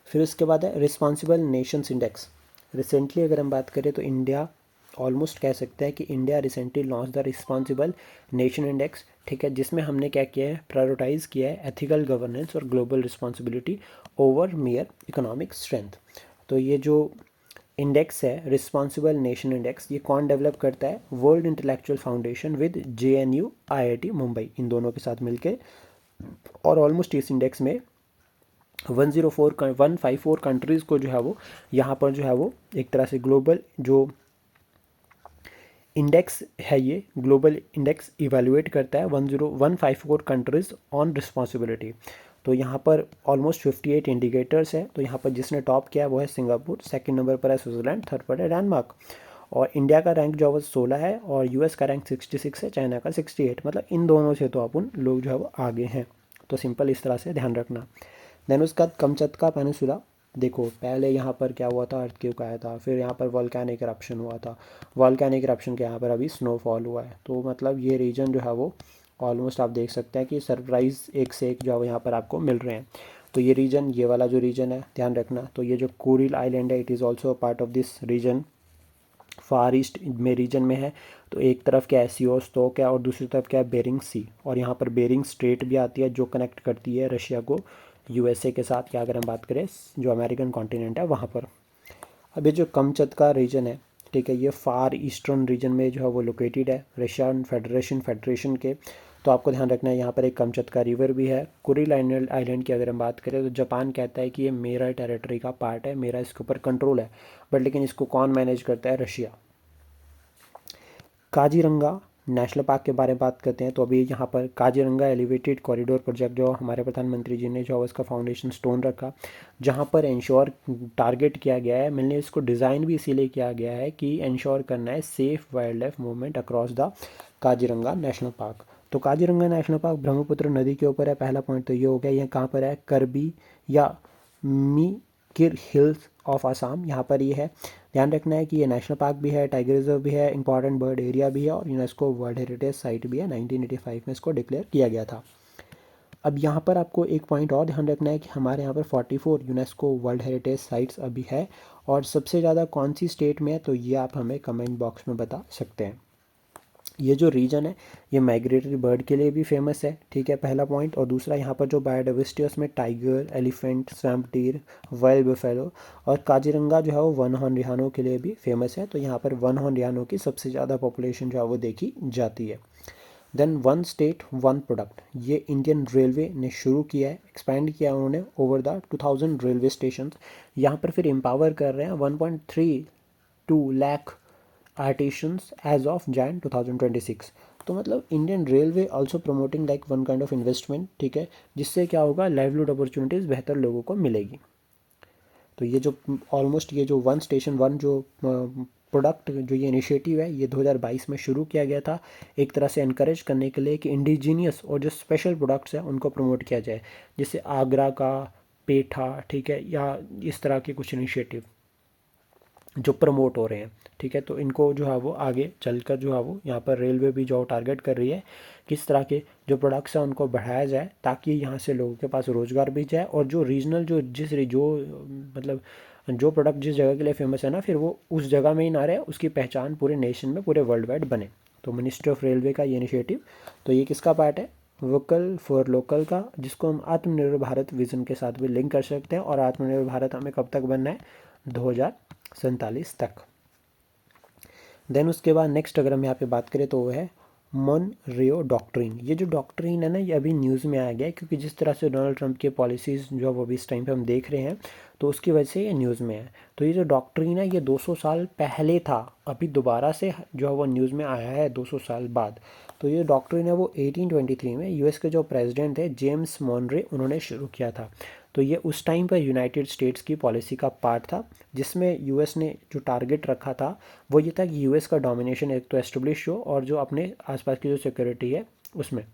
Speaker 1: फिर उसके बाद है रिस्पॉन्सिबल नेशंस इंडेक्स। रिसेंटली अगर हम बात करें तो इंडिया ऑलमोस्ट कह सकते हैं कि India recently launch the responsible nation index, ठीक है, जिसमें हमने क्या किया है, प्रायोरिटाइज़ किया है एथिकल गवर्नेंस और global responsibility over mayor economic strength. तो ये जो इंडेक्स है रिस्पॉन्सिबल नेशन इंडेक्स, ये कौन डेवलप करता है, world intellectual foundation with JNU IIT Mumbai, इन दोनों के साथ मिलके। और ऑलमोस्ट इस इंडेक्स में 154 कंट्रीज़ को जो है वो यहाँ पर जो है वो एक तरह से ग्लोबल जो इंडेक्स है, ये ग्लोबल इंडेक्स इवेलुएट करता है 15154 कंट्रीज़ ऑन रिस्पॉन्सिबिलिटी। तो यहाँ पर ऑलमोस्ट 58 इंडिकेटर्स है। तो यहाँ पर जिसने टॉप किया है वो है सिंगापुर, सेकंड नंबर पर है स्विट्ज़रलैंड, थर्ड पर है डेनमार्क। और इंडिया का रैंक जो है वो 16 है और US का रैंक 66 है, चाइना का 68। मतलब इन दोनों से तो अपन लोग जो है वो आगे हैं। तो सिंपल इस तरह से ध्यान रखना। देन उसके बाद कमचत्का पेनिनसुला, देखो पहले यहाँ पर क्या हुआ था, अर्थक्वेक आया था, फिर यहाँ पर वॉल्केनिक इरप्शन हुआ था, वॉल्केनिक इरप्शन के यहाँ पर अभी स्नोफॉल हुआ है। तो मतलब ये रीजन जो है वो ऑलमोस्ट आप देख सकते हैं कि सरप्राइज़ एक से एक जो है यहाँ पर आपको मिल रहे हैं। तो ये रीजन, ये वाला जो रीजन है ध्यान रखना। तो ये जो कोरिल आइलैंड है it is also a part of this region. Far east में रीजन में है। तो एक तरफ क्या है, सीओस्टोक है और दूसरी तरफ क्या है, बेरिंग सी। और यहाँ पर बेरिंग स्ट्रेट भी आती है जो कनेक्ट करती है रशिया को यूएसए के साथ, क्या अगर हम बात करें जो अमेरिकन कॉन्टिनेंट है वहाँ पर। अब ये जो कमचत्का रीजन है, ठीक है, ये फार ईस्टर्न रीजन में जो है वो लोकेटेड है रशियन फेडरेशन के। तो आपको ध्यान रखना है यहाँ पर एक कमचत्का रिवर भी है। कुरिल आइलैंड की अगर हम बात करें तो जापान कहता है कि ये मेरा टेरिटरी का पार्ट है, मेरा इसके ऊपर कंट्रोल है, बट लेकिन इसको कौन मैनेज करता है, रशिया। काजीरंगा नेशनल पार्क के बारे में बात करते हैं। तो अभी यहाँ पर काजीरंगा एलिवेटेड कॉरिडोर प्रोजेक्ट जो हमारे प्रधानमंत्री जी ने जो है उसका फाउंडेशन स्टोन रखा, जहाँ पर इंश्योर टारगेट किया गया है, मैंने इसको डिज़ाइन भी इसीलिए किया गया है कि इंश्योर करना है safe wild life movement across the Kaziranga national park. तो काजीरंगा नेशनल पार्क ब्रह्मपुत्र नदी के ऊपर है। पहला पॉइंट तो ये हो गया। यह कहाँ पर है, करबी या मीकिर हिल्स ऑफ आसाम, यहाँ पर ये है। ध्यान रखना है कि ये नेशनल पार्क भी है, टाइगर रिजर्व भी है, इंपॉर्टेंट बर्ड एरिया भी है और यूनेस्को वर्ल्ड हेरिटेज साइट भी है। 1985 में इसको डिक्लेयर किया गया था। अब यहाँ पर आपको एक पॉइंट और ध्यान रखना है कि हमारे यहाँ पर 44 यूनेस्को वर्ल्ड हेरिटेज साइट्स अभी है। और सबसे ज़्यादा कौन सी स्टेट में है, तो ये आप हमें कमेंट बॉक्स में बता सकते हैं। ये जो रीजन है ये माइग्रेटरी बर्ड के लिए भी फेमस है, ठीक है, पहला पॉइंट। और दूसरा यहाँ पर जो बायोडाइवर्सिटी है उसमें tiger, elephant, swamp deer, wild buffalo और काजीरंगा जो है वो वन हॉर्न रिहानो के लिए भी फेमस है। तो यहाँ पर वन हॉर्न रिहानो की सबसे ज़्यादा पॉपुलेशन जो है वो देखी जाती है। Then one state one product, ये इंडियन रेलवे ने शुरू किया है, एक्सपैंड किया है उन्होंने ओवर द 2000 रेलवे स्टेशन। यहाँ पर फिर एम्पावर कर रहे हैं 1.32 lakh artisans as of Jan 2026। तो मतलब Indian railway also promoting like one kind of investment, ठीक है, जिससे क्या होगा, लाइवलीहुड अपॉर्चुनिटीज़ बेहतर लोगों को मिलेगी। तो ये जो ऑलमोस्ट ये जो वन स्टेशन वन जो प्रोडक्ट जो ये इनिशिएटिव है ये 2022 में शुरू किया गया था, एक तरह से इनकरेज करने के लिए कि इंडिजीनियस और जो स्पेशल प्रोडक्ट्स हैं उनको प्रमोट किया जाए, जैसे आगरा का पेठा, ठीक है, या इस तरह के कुछ इनिशिएटिव जो प्रमोट हो रहे हैं, ठीक है। तो इनको जो है वो आगे चलकर जो है वो यहाँ पर रेलवे भी जो टारगेट कर रही है किस तरह के जो प्रोडक्ट्स हैं उनको बढ़ाया जाए, ताकि यहाँ से लोगों के पास रोज़गार भी जाए और जो रीजनल जो मतलब जो प्रोडक्ट जिस जगह के लिए फेमस है ना, फिर वो उस जगह में ही ना रहे, उसकी पहचान पूरे नेशन में, पूरे वर्ल्ड वाइड बने। तो मिनिस्ट्री ऑफ रेलवे का ये इनिशिएटिव, तो ये किसका पार्ट है, वोकल फॉर लोकल का, जिसको हम आत्मनिर्भर भारत विजन के साथ भी लिंक कर सकते हैं। और आत्मनिर्भर भारत हमें कब तक बनना है, 2047 तक। देन उसके बाद नेक्स्ट अगर हम यहाँ पे बात करें तो वो है मोनरियो डॉक्ट्रिन। ये जो डॉक्ट्रिन है ना, ये अभी न्यूज़ में आ गया है, क्योंकि जिस तरह से डोनाल्ड ट्रंप के पॉलिसीज़ जो वो अभी इस टाइम पे हम देख रहे हैं, तो उसकी वजह से ये न्यूज़ में है। तो ये जो डॉक्ट्रिन है ये 200 साल पहले था, अभी दोबारा से जो है वो न्यूज़ में आया है 200 साल बाद। तो ये डॉक्ट्रिन है वो 1823 में यूएस के जो प्रेसिडेंट थे जेम्स मोनरे, उन्होंने शुरू किया था। तो ये उस टाइम पर यूनाइटेड स्टेट्स की पॉलिसी का पार्ट था, जिसमें यूएस ने जो टारगेट रखा था वो ये था कि यूएस का डोमिनेशन एक तो एस्टेब्लिश हो, और जो अपने आसपास की जो सिक्योरिटी है उसमें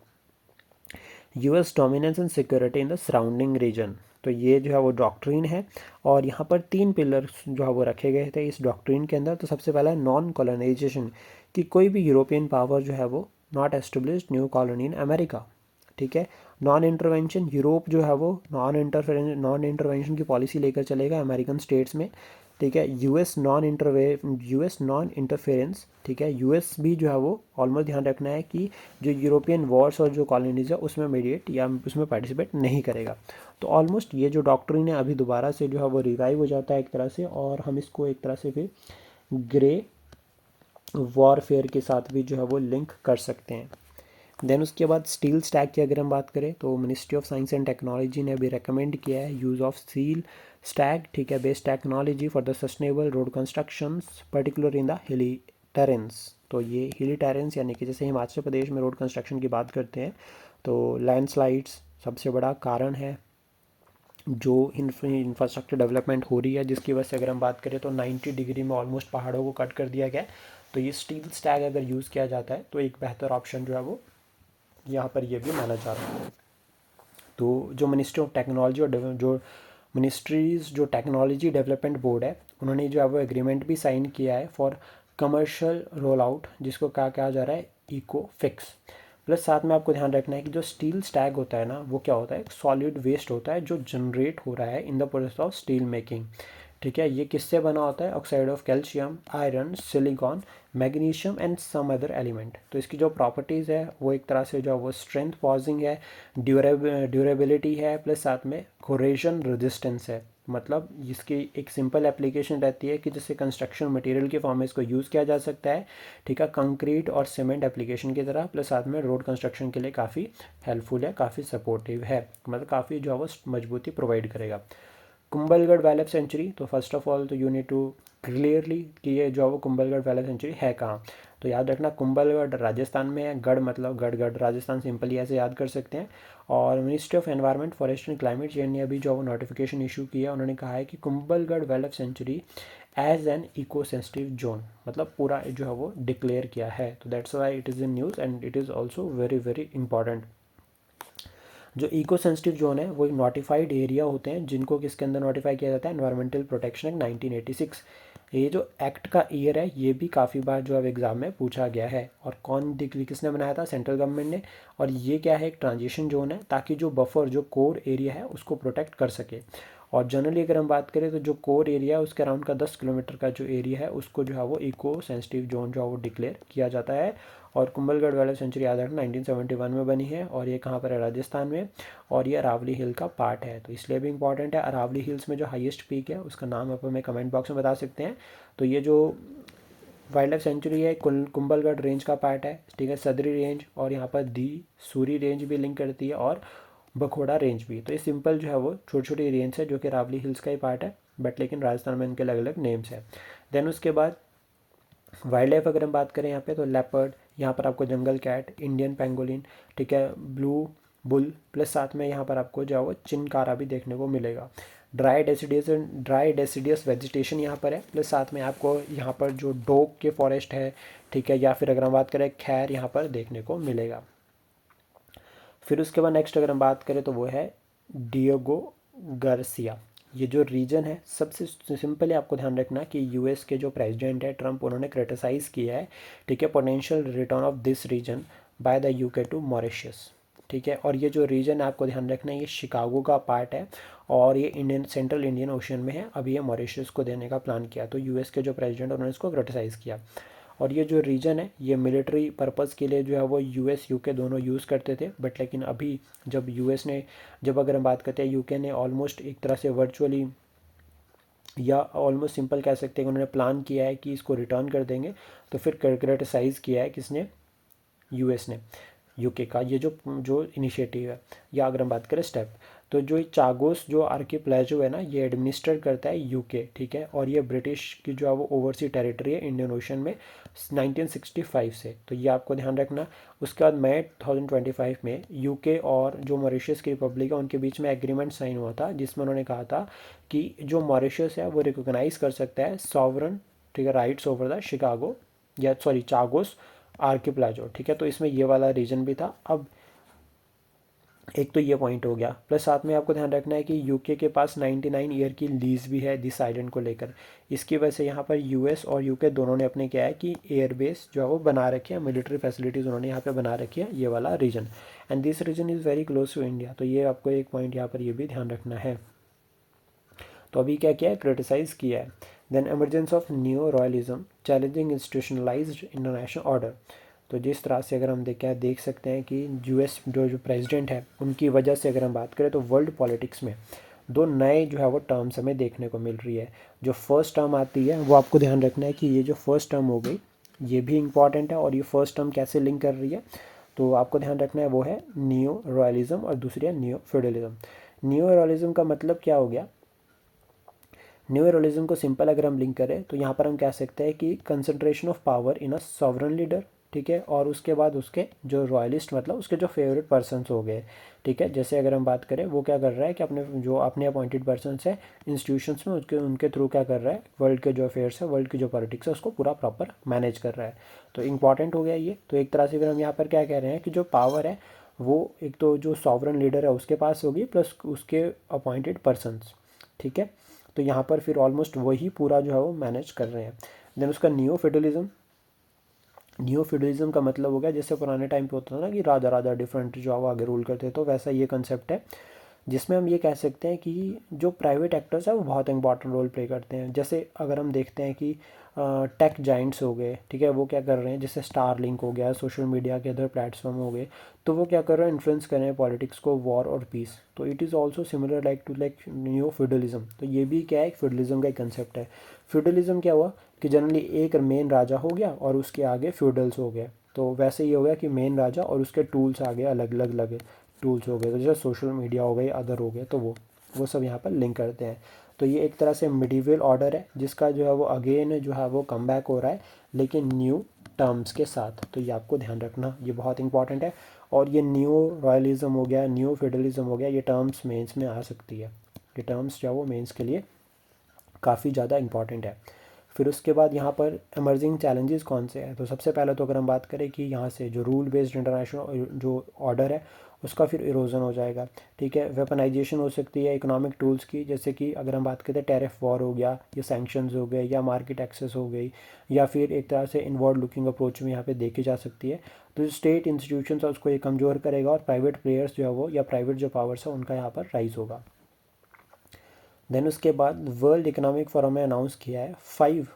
Speaker 1: US dominance and security in the surrounding reason. तो ये जो है वो डॉक्ट्रिन है। और यहाँ पर 3 पिलर्स जो है वो रखे गए थे इस डॉक्ट्रिन के अंदर। तो सबसे पहला नॉन कॉलोनाइजेशन, कि कोई भी यूरोपियन पावर जो है वो not established new colony in America, ठीक है। नॉन इंटरवेंशन, यूरोप जो है वो नॉन इंटरवेंशन की पॉलिसी लेकर चलेगा अमेरिकन स्टेट्स में, ठीक है। यूएस नॉन इंटरफेरेंस, ठीक है। यूएस भी जो है वो ऑलमोस्ट ध्यान रखना है कि जो यूरोपियन वॉर्स और जो कॉलोनीज है उसमें मीडिएट या उसमें पार्टिसिपेट नहीं करेगा। तो ऑलमोस्ट ये जो डॉक्ट्रिन है अभी दोबारा से जो है वो रिवाइव हो जाता है एक तरह से, और हम इसको एक तरह से फिर ग्रे वॉरफेयर के साथ भी जो है वो लिंक कर सकते हैं। देन उसके बाद स्टील स्टैग की अगर हम बात करें तो ministry of science and technology ने अभी रेकमेंड किया है यूज़ ऑफ स्टील स्टैग, ठीक है, based technology for the sustainable road constructions particular in the hilly terrains. तो ये हिली टेरेंस यानी कि जैसे हिमाचल प्रदेश में रोड कंस्ट्रक्शन की बात करते हैं तो लैंडस्लाइड्स सबसे बड़ा कारण है, जो इंफ्रास्ट्रक्चर डेवलपमेंट हो रही है जिसकी वजह से अगर हम बात करें तो 90 डिग्री में ऑलमोस्ट पहाड़ों को कट कर दिया गया है। तो ये स्टील स्टैग अगर यूज़ किया जाता है तो एक बेहतर ऑप्शन जो है वो यहाँ पर ये भी माना जा रहा है। तो जो मिनिस्ट्री ऑफ टेक्नोलॉजी और जो मिनिस्ट्रीज़ जो टेक्नोलॉजी डेवलपमेंट बोर्ड है, उन्होंने जो है वो एग्रीमेंट भी साइन किया है फॉर कमर्शियल रोल आउट, जिसको क्या कहा जा रहा है, इको फिक्स। प्लस साथ में आपको ध्यान रखना है कि जो स्टील स्टैग होता है ना, वो क्या होता है, एक सॉलिड वेस्ट होता है जो जनरेट हो रहा है in the process of steel making, ठीक है। ये किससे बना होता है? Oxide of calcium, iron, silicon, magnesium and some other element. तो इसकी जो प्रॉपर्टीज़ है वो एक तरह से जो वो स्ट्रेंथ पॉजिंग है, ड्यूरेबिलिटी है, प्लस साथ में कोरेजन रेजिस्टेंस है। मतलब इसकी एक सिंपल एप्लीकेशन रहती है कि जैसे कंस्ट्रक्शन मटेरियल के फॉर्म में इसको यूज़ किया जा सकता है, ठीक है, कंक्रीट और सीमेंट एप्लीकेशन की तरह, प्लस साथ में रोड कंस्ट्रक्शन के लिए काफ़ी हेल्पफुल है, काफ़ी सपोर्टिव है, मतलब काफ़ी जो है वो मजबूती प्रोवाइड करेगा। कुंभलगढ़ वाइल्ड लाइफ सेंचुरी, तो फर्स्ट ऑफ ऑल तो यू नीड टू क्लियरली कि ये जो है वो कुंभलगढ़ वाइल्ड लाइफ सेंचुरी है कहाँ। तो याद रखना कुंभलगढ़ राजस्थान में है, गढ़ मतलब गढ़ राजस्थान, सिंपली ऐसे याद कर सकते हैं। और ministry of environment, forest and climate change ने अभी जो वो नोटिफिकेशन इशू किया, उन्होंने कहा है कि Kumbhalgarh wild life sanctuary as an eco sensitive zone, मतलब पूरा जो है वो डिक्लेयर किया है। तो that's why it is in news and it is also very very important. जो इको सेंसिटिव जोन है वो एक नोटिफाइड एरिया होते हैं जिनको किसके अंदर नोटिफाई किया जाता है? Environmental protection act 1986। ये जो एक्ट का ईयर है ये भी काफ़ी बार जो अब एग्ज़ाम में पूछा गया है। और कौन किसने बनाया था? सेंट्रल गवर्नमेंट ने। और ये क्या है? एक ट्रांजिशन जोन है ताकि जो बफर जो कोर एरिया है उसको प्रोटेक्ट कर सके। और जनरली अगर हम बात करें तो जो कोर एरिया है उसके अराउंड का 10 किलोमीटर का जो एरिया है उसको जो है वो इको सेंसिटिव जोन जो है वो डिक्लेयर किया जाता है। और कुंभलगढ़ वाइल्ड लाइफ सेंचुरी याद रखना 1971 में बनी है और ये कहाँ पर है? राजस्थान में। और ये अरावली हिल का पार्ट है, तो इसलिए भी इंपॉर्टेंट है। अरावली हिल्स में जो हाईएस्ट पीक है उसका नाम आप हमें कमेंट बॉक्स में बता सकते हैं। तो ये जो वाइल्ड लाइफ सेंचुरी है कुंभलगढ़ रेंज का पार्ट है, ठीक है, सदरी रेंज, और यहाँ पर दी सूरी रेंज भी लिंक करती है और बखोड़ा रेंज भी। तो ये सिंपल जो है वो छोटी छोटी रेंज है जो कि अरावली हिल्स का ही पार्ट है, बट लेकिन राजस्थान में इनके अलग अलग नेम्स हैं। देन उसके बाद वाइल्ड लाइफ अगर हम बात करें यहाँ पे तो लेपर्ड, यहाँ पर आपको जंगल कैट, इंडियन पेंगोलिन, ठीक है, ब्लू बुल, प्लस साथ में यहाँ पर आपको जो है वो चिनकारा भी देखने को मिलेगा। ड्राई डेसिडियस वेजिटेशन यहाँ पर है, प्लस साथ में आपको यहाँ पर जो डोक के फॉरेस्ट है, ठीक है, या फिर अगर हम बात करें खैर यहाँ पर देखने को मिलेगा। फिर उसके बाद नेक्स्ट अगर हम बात करें तो वो है डिएगो गार्सिया। ये जो रीजन है सबसे सिंपली आपको ध्यान रखना कि यूएस के जो प्रेसिडेंट है ट्रंप, उन्होंने क्रिटिसाइज़ किया है, ठीक है, potential return of this region by the UK to Mauritius, ठीक है। और ये जो रीजन है आपको ध्यान रखना है ये शिकागो का पार्ट है और ये सेंट्रल इंडियन ओशन में है। अभी ये मॉरिशस को देने का प्लान किया, तो यूएस के जो प्रेसिडेंट उन्होंने इसको क्रिटिसाइज़ किया। और ये जो रीजन है ये मिलिट्री पर्पज़ के लिए जो है वो यूएस यूके दोनों यूज़ करते थे, बट लेकिन अभी जब यूएस ने, जब अगर हम बात करते हैं यूके ने ऑलमोस्ट एक तरह से वर्चुअली या ऑलमोस्ट सिंपल कह सकते हैं कि उन्होंने प्लान किया है कि इसको रिटर्न कर देंगे, तो फिर क्रिटिसाइज़ किया है किसने? यूएस ने यूके का ये जो इनिशिएटिव है। या अगर हम बात करें स्टेप, तो जो चागोस जो आर्किपेलागो है ना ये एडमिनिस्टर करता है यूके, ठीक है, और ये ब्रिटिश की जो है वो ओवरसी टेरिटरी है इंडियन ओशन में 1965 से। तो ये आपको ध्यान रखना। उसके बाद मई 2025 में यूके और जो मॉरिशस की रिपब्लिक है उनके बीच में एग्रीमेंट साइन हुआ था जिसमें उन्होंने कहा था कि जो मॉरिशस है वो रिकोगनाइज़ कर सकता है सॉवरन, ठीक है, राइट्स ओवर द शिकागो या सॉरी चागोस आर्किपेलागो, ठीक है। तो इसमें ये वाला रीजन भी था। अब एक तो ये पॉइंट हो गया, प्लस साथ में आपको ध्यान रखना है कि यूके के पास 99 ईयर की लीज भी है दिस आइलैंड को लेकर। इसकी वजह से यहाँ पर यूएस और यूके दोनों ने अपने क्या है कि एयरबेस जो है वो बना रखे हैं, मिलिट्री फैसिलिटीज़ उन्होंने यहाँ पे बना रखी है, ये वाला region, and this region is very close to India. तो ये आपको एक पॉइंट यहाँ पर ये भी ध्यान रखना है। तो अभी क्या किया है? क्रिटिसाइज़ किया है। Then emergence of new royalism challenging institutionalised international order. तो जिस तरह से अगर हम देख सकते हैं कि यूएस जो प्रेसिडेंट है उनकी वजह से अगर हम बात करें तो वर्ल्ड पॉलिटिक्स में दो नए जो है वो टर्म्स हमें देखने को मिल रही है। जो फर्स्ट टर्म आती है वो आपको ध्यान रखना है कि ये जो फर्स्ट टर्म हो गई ये भी इंपॉर्टेंट है। और ये फर्स्ट टर्म कैसे लिंक कर रही है तो आपको ध्यान रखना है वो है न्यू रॉयलिज्म और दूसरी है न्यू फेडरलिज्म। न्यू रॉयलिज्म का मतलब क्या हो गया? न्यू रॉयलिज्म को सिंपल अगर हम लिंक करें तो यहाँ पर हम कह सकते हैं कि concentration of power in a sovereign leader, ठीक है, और उसके बाद उसके जो रॉयलिस्ट मतलब उसके जो फेवरेट पर्सनस हो गए, ठीक है। जैसे अगर हम बात करें वो क्या कर रहा है कि अपने जो अपने अपॉइंटेड पर्सनस है इंस्टीट्यूशंस में उनके थ्रू क्या कर रहा है, वर्ल्ड के जो अफेयर्स है, वर्ल्ड की जो पॉलिटिक्स है उसको पूरा प्रॉपर मैनेज कर रहा है। तो इंपॉर्टेंट हो गया ये। तो एक तरह से फिर हम यहाँ पर क्या कह रहे हैं कि जो पावर है वो एक तो जो सॉवरन लीडर है उसके पास होगी प्लस उसके अपॉइंटेड पर्सनस, ठीक है। तो यहाँ पर फिर ऑलमोस्ट वही पूरा जो है वो मैनेज कर रहे हैं। देन उसका न्यू फेडरलिज्म का मतलब हो गया जैसे पुराने टाइम पे होता था ना कि राजा डिफरेंट जो है वो आगे रूल करते, तो वैसा ये कंसेप्ट है। जिसमें हम ये कह सकते हैं कि जो प्राइवेट एक्टर्स हैं वो बहुत इंपॉर्टेंट रोल प्ले करते हैं। जैसे अगर हम देखते हैं कि टेक जाइंट्स हो गए, ठीक है, वो क्या कर रहे हैं, जैसे स्टारलिंक हो गया, सोशल मीडिया के अदर प्लेटफॉर्म हो गए, तो वो क्या कर रहे हैं, इन्फ्लुएंस कर रहे हैं पॉलिटिक्स को, वॉर और पीस। तो it is also similar like to like new feudalism. तो ये भी क्या है, एक फ्यूडलिज्म का एक कंसेप्ट है। फ्यूडलिज्म क्या हुआ कि जनरली एक मेन राजा हो गया और उसके आगे फ्यूडल्स हो गए। तो वैसे ये हो गया कि मेन राजा और उसके टूल्स आगे अलग अलग लगे टूल्स हो गए, तो जैसे सोशल मीडिया हो गए, अदर हो गए, तो वो सब यहाँ पर लिंक करते हैं। तो ये एक तरह से मिडीवल ऑर्डर है जिसका जो है वो अगेन जो है वो कम बैक हो रहा है, लेकिन न्यू टर्म्स के साथ। तो ये आपको ध्यान रखना, ये बहुत इंपॉर्टेंट है। और ये न्यू रॉयलिज्म हो गया, न्यू फेडरलिज्म हो गया, ये टर्म्स मेंस में आ सकती है। ये टर्म्स जो है वो मेंस के लिए काफ़ी ज़्यादा इंपॉर्टेंट है। फिर उसके बाद यहाँ पर एमर्जिंग चैलेंजेस कौन से हैं, तो सबसे पहले तो अगर हम बात करें कि यहाँ से जो रूल बेस्ड इंटरनेशनल जो ऑर्डर है उसका फिर इरोजन हो जाएगा, ठीक है। वेपनाइजेशन हो सकती है इकोनॉमिक टूल्स की, जैसे कि अगर हम बात करें टैरिफ वॉर हो गया, या सैंक्शंस हो गए, या मार्केट एक्सेस हो गई, या फिर एक तरह से इनवर्ड लुकिंग अप्रोच में यहाँ पे देखी जा सकती है। तो जो स्टेट इंस्टीट्यूशंस है उसको ये कमज़ोर करेगा, और प्राइवेट प्लेयर्स जो है वो, या प्राइवेट जो पावर्स है उनका यहाँ पर राइज होगा। देन उसके बाद वर्ल्ड इकोनॉमिक फोरम ने अनाउंस किया है 5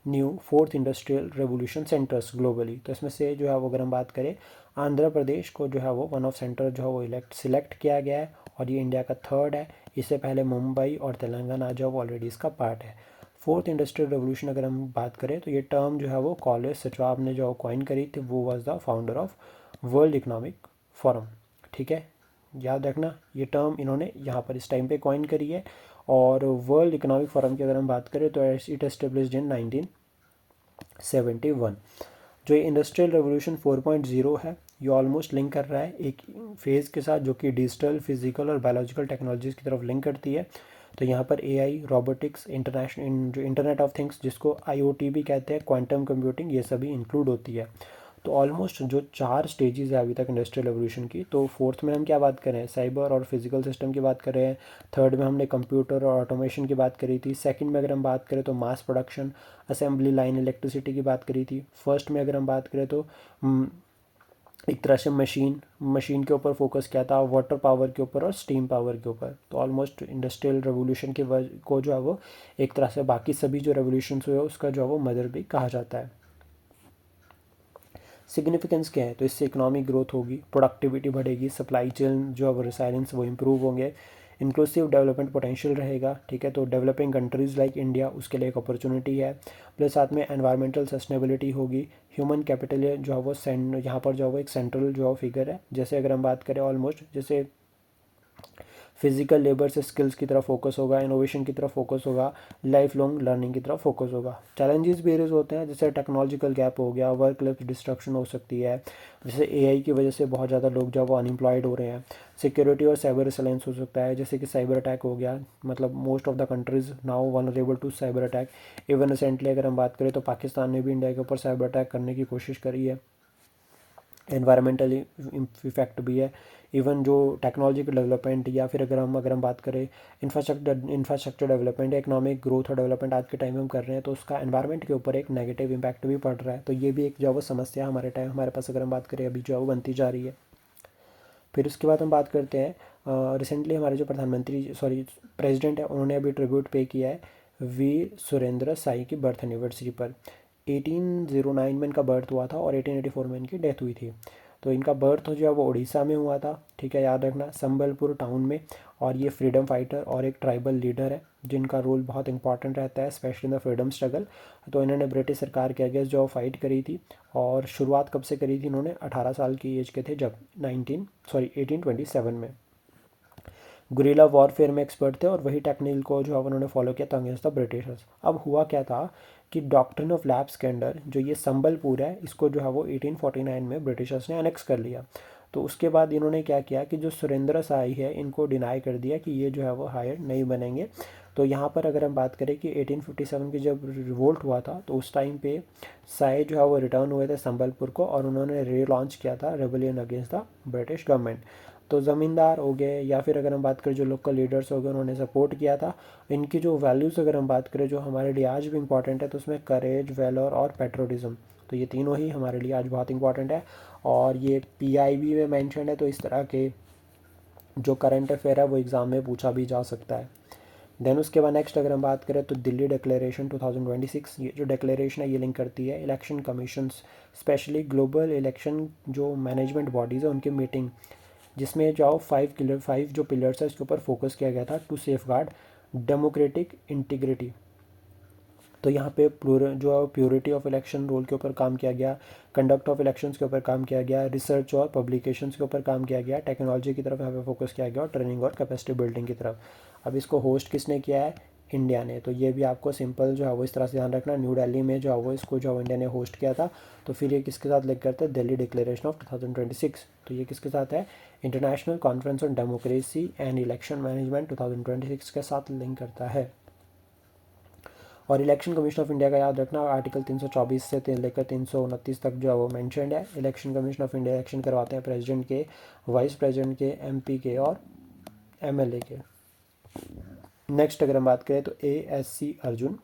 Speaker 1: new fourth industrial revolution centres globally. तो इसमें से जो है वो अगर हम बात करें, आंध्र प्रदेश को जो है वो वन ऑफ सेंटर जो है वो सिलेक्ट किया गया है, और ये इंडिया का थर्ड है। इससे पहले मुंबई और तेलंगाना जो वो ऑलरेडी इसका पार्ट है। फोर्थ इंडस्ट्रियल रेवोल्यूशन अगर हम बात करें तो ये टर्म जो है वो कॉलेज सचवाब ने जो कॉइन करी थी, वो was the founder of world economic forum, ठीक है। याद रखना ये टर्म इन्होंने यहाँ पर इस टाइम पे कॉइन करी है। और वर्ल्ड इकोनॉमिक फोरम की अगर हम बात करें तो इट एस्टेब्लिश्ड इन 1971। जो ये इंडस्ट्रियल रेवोल्यूशन 4.0 है, ये ऑलमोस्ट लिंक कर रहा है एक फेज़ के साथ जो कि डिजिटल, फिजिकल और बायोलॉजिकल टेक्नोलॉजीज़ की तरफ लिंक करती है। तो यहाँ पर एआई, रोबोटिक्स, इंटरनेशनल जो इंटरनेट ऑफ थिंग्स जिसको आईओटी भी कहते हैं, क्वांटम कंप्यूटिंग, ये सभी इंक्लूड होती है। तो ऑलमोस्ट जो 4 स्टेजेस है अभी तक इंडस्ट्रियल रेवोल्यूशन की, तो फोर्थ में हम क्या बात कर रहे हैं, साइबर और फिजिकल सिस्टम की बात कर रहे हैं। थर्ड में हमने कंप्यूटर और ऑटोमेशन की बात करी थी। सेकंड में अगर हम बात करें तो mass production, assembly line, electricity की बात करी थी। फर्स्ट में अगर हम बात करें तो एक तरह से मशीन के ऊपर फोकस किया था, वाटर पावर के ऊपर और स्टीम पावर के ऊपर। तो ऑलमोस्ट इंडस्ट्रियल रेवोल्यूशन के को जो है वो एक तरह से बाकी सभी जो रेवोल्यूशन हुए उसका जो है वो मदर भी कहा जाता है। सिग्निफिकेंस क्या है, तो इससे इकोनॉमिक ग्रोथ होगी, प्रोडक्टिविटी बढ़ेगी, सप्लाई चेन जो है रिसाइलेंस वो इम्प्रूव होंगे, इंक्लूसिव डेवलपमेंट पोटेंशियल रहेगा, ठीक है। तो डेवलपिंग कंट्रीज़ लाइक इंडिया उसके लिए एक अपॉर्चुनिटी है। प्लस साथ में एनवायरमेंटल सस्टेनेबिलिटी होगी। ह्यूमन कैपिटल जो है वो यहाँ पर जो है वो एक सेंट्रल जो है फिगर है। जैसे अगर हम बात करें ऑलमोस्ट जैसे फिजिकल लेबर से स्किल्स की तरफ फोकस होगा, इनोवेशन की तरफ फोकस होगा, लाइफ लॉन्ग लर्निंग की तरफ फोकस होगा। चैलेंजेस भी रेज होते हैं, जैसे टेक्नोलॉजिकल गैप हो गया, वर्क लाइफ डिस्ट्रक्शन हो सकती है, जैसे एआई की वजह से बहुत ज़्यादा लोग जो वो अनएम्प्लॉयड हो रहे हैं। सिक्योरिटी और साइबर रिसलेंस हो सकता है, जैसे कि साइबर अटैक हो गया, मतलब most of the countries now vulnerable to cyber attack. Even recently अगर हम बात करें तो पाकिस्तान ने भी इंडिया के ऊपर साइबर अटैक करने की कोशिश करी है। एनवायरमेंटल इफेक्ट भी है। इवन जो टेक्नोलॉजिकल डेवलपमेंट, या फिर अगर हम बात करें इंफ्रास्ट्रक्चर डेवलपमेंट, इकोनॉमिक ग्रोथ और डेवलपमेंट आज के टाइम में हम कर रहे हैं, तो उसका एनवायरमेंट के ऊपर एक नेगेटिव इम्पैक्ट भी पड़ रहा है। तो ये भी एक जो है वो समस्या हमारे पास अगर हम बात करें अभी जो है वो बनती जा रही है। फिर उसके बाद हम बात करते हैं रिसेंटली हमारे जो प्रेसिडेंट है, उन्होंने अभी ट्रिब्यूट पे किया है वीर सुरेंद्र साई की बर्थ एनिवर्सरी पर। 1809 में इनका बर्थ हुआ था और 1884 में इनकी डेथ हुई थी। तो इनका बर्थ जो है वो उड़ीसा में हुआ था, ठीक है, याद रखना, संबलपुर टाउन में। और ये फ्रीडम फाइटर और एक ट्राइबल लीडर है जिनका रोल बहुत इंपॉर्टेंट रहता है specially in the freedom struggle. तो इन्होंने ब्रिटिश सरकार के अगेंस्ट जो फाइट करी थी। और शुरुआत कब से करी थी इन्होंने, 18 साल की एज के थे जब 1827 में। गुरिल्ला वॉरफेयर में एक्सपर्ट थे और वही टेक्निक को जो है उन्होंने फॉलो किया था अगेंस्ट द ब्रिटिशर्स। अब हुआ क्या था कि डॉक्ट्रिन ऑफ लैप्स के अंडर जो ये संबलपुर है इसको जो है वो 1849 में ब्रिटिशर्स ने अनेक्स कर लिया। तो उसके बाद इन्होंने क्या किया कि जो सुरेंद्र साई है इनको डिनाई कर दिया कि ये जो है वो हायर नहीं बनेंगे। तो यहाँ पर अगर हम बात करें कि 1857 की जब रिवोल्ट हुआ था तो उस टाइम पे साई जो है वो रिटर्न हुए थे संबलपुर को, और उन्होंने री लॉन्च किया था rebellion against the British government. तो ज़मींदार हो गए या फिर अगर हम बात करें जो लोकल लीडर्स हो गए, उन्होंने सपोर्ट किया था। इनकी जो वैल्यूज़ अगर हम बात करें जो हमारे लिए आज भी इंपॉर्टेंट है, तो उसमें करेज, वेलोर और पेट्रोटिज्म, तो ये तीनों ही हमारे लिए आज बहुत इंपॉर्टेंट है। और ये पीआईबी में मेंशन है। तो इस तरह के जो करंट अफेयर है वो एग्ज़ाम में पूछा भी जा सकता है। देन उसके बाद नेक्स्ट अगर हम बात करें तो दिल्ली डिक्लेरेशन 2026, ये जो डिक्लेरेशन है ये लिंक करती है election commissions, specially global election जो मैनेजमेंट बॉडीज़ है उनकी मीटिंग, जिसमें जो 5 जो पिलर्स है इसके ऊपर फोकस किया गया था to safeguard democratic integrity. तो यहाँ पे जो प्योरिटी ऑफ इलेक्शन रोल के ऊपर काम किया गया, कंडक्ट ऑफ इलेक्शंस के ऊपर काम किया गया, रिसर्च और पब्लिकेशंस के ऊपर काम किया गया, टेक्नोलॉजी की तरफ यहाँ पे फोकस किया गया और ट्रेनिंग और कैपेसिटी बिल्डिंग की तरफ। अब इसको होस्ट किसने किया है? इंडिया ने। तो ये भी आपको सिंपल जो है वो इस तरह से ध्यान रखना, न्यू दिल्ली में जो है वो इसको जो इंडिया ने होस्ट किया था। तो फिर ये किसके साथ लिंक करते हैं? Delhi declaration of 2026। तो ये किसके साथ है? International conference on democracy and election management 2026 के साथ लिंक करता है। और इलेक्शन कमीशन ऑफ इंडिया का याद रखना, आर्टिकल 324 से लेकर 329 तक जो है वो मैंशनड है। Election commission of India election करवाते हैं प्रेसिडेंट के, वाइस प्रेसिडेंट के, एमपी के और एमएलए के। नेक्स्ट अगर हम बात करें तो ASC अर्जुन,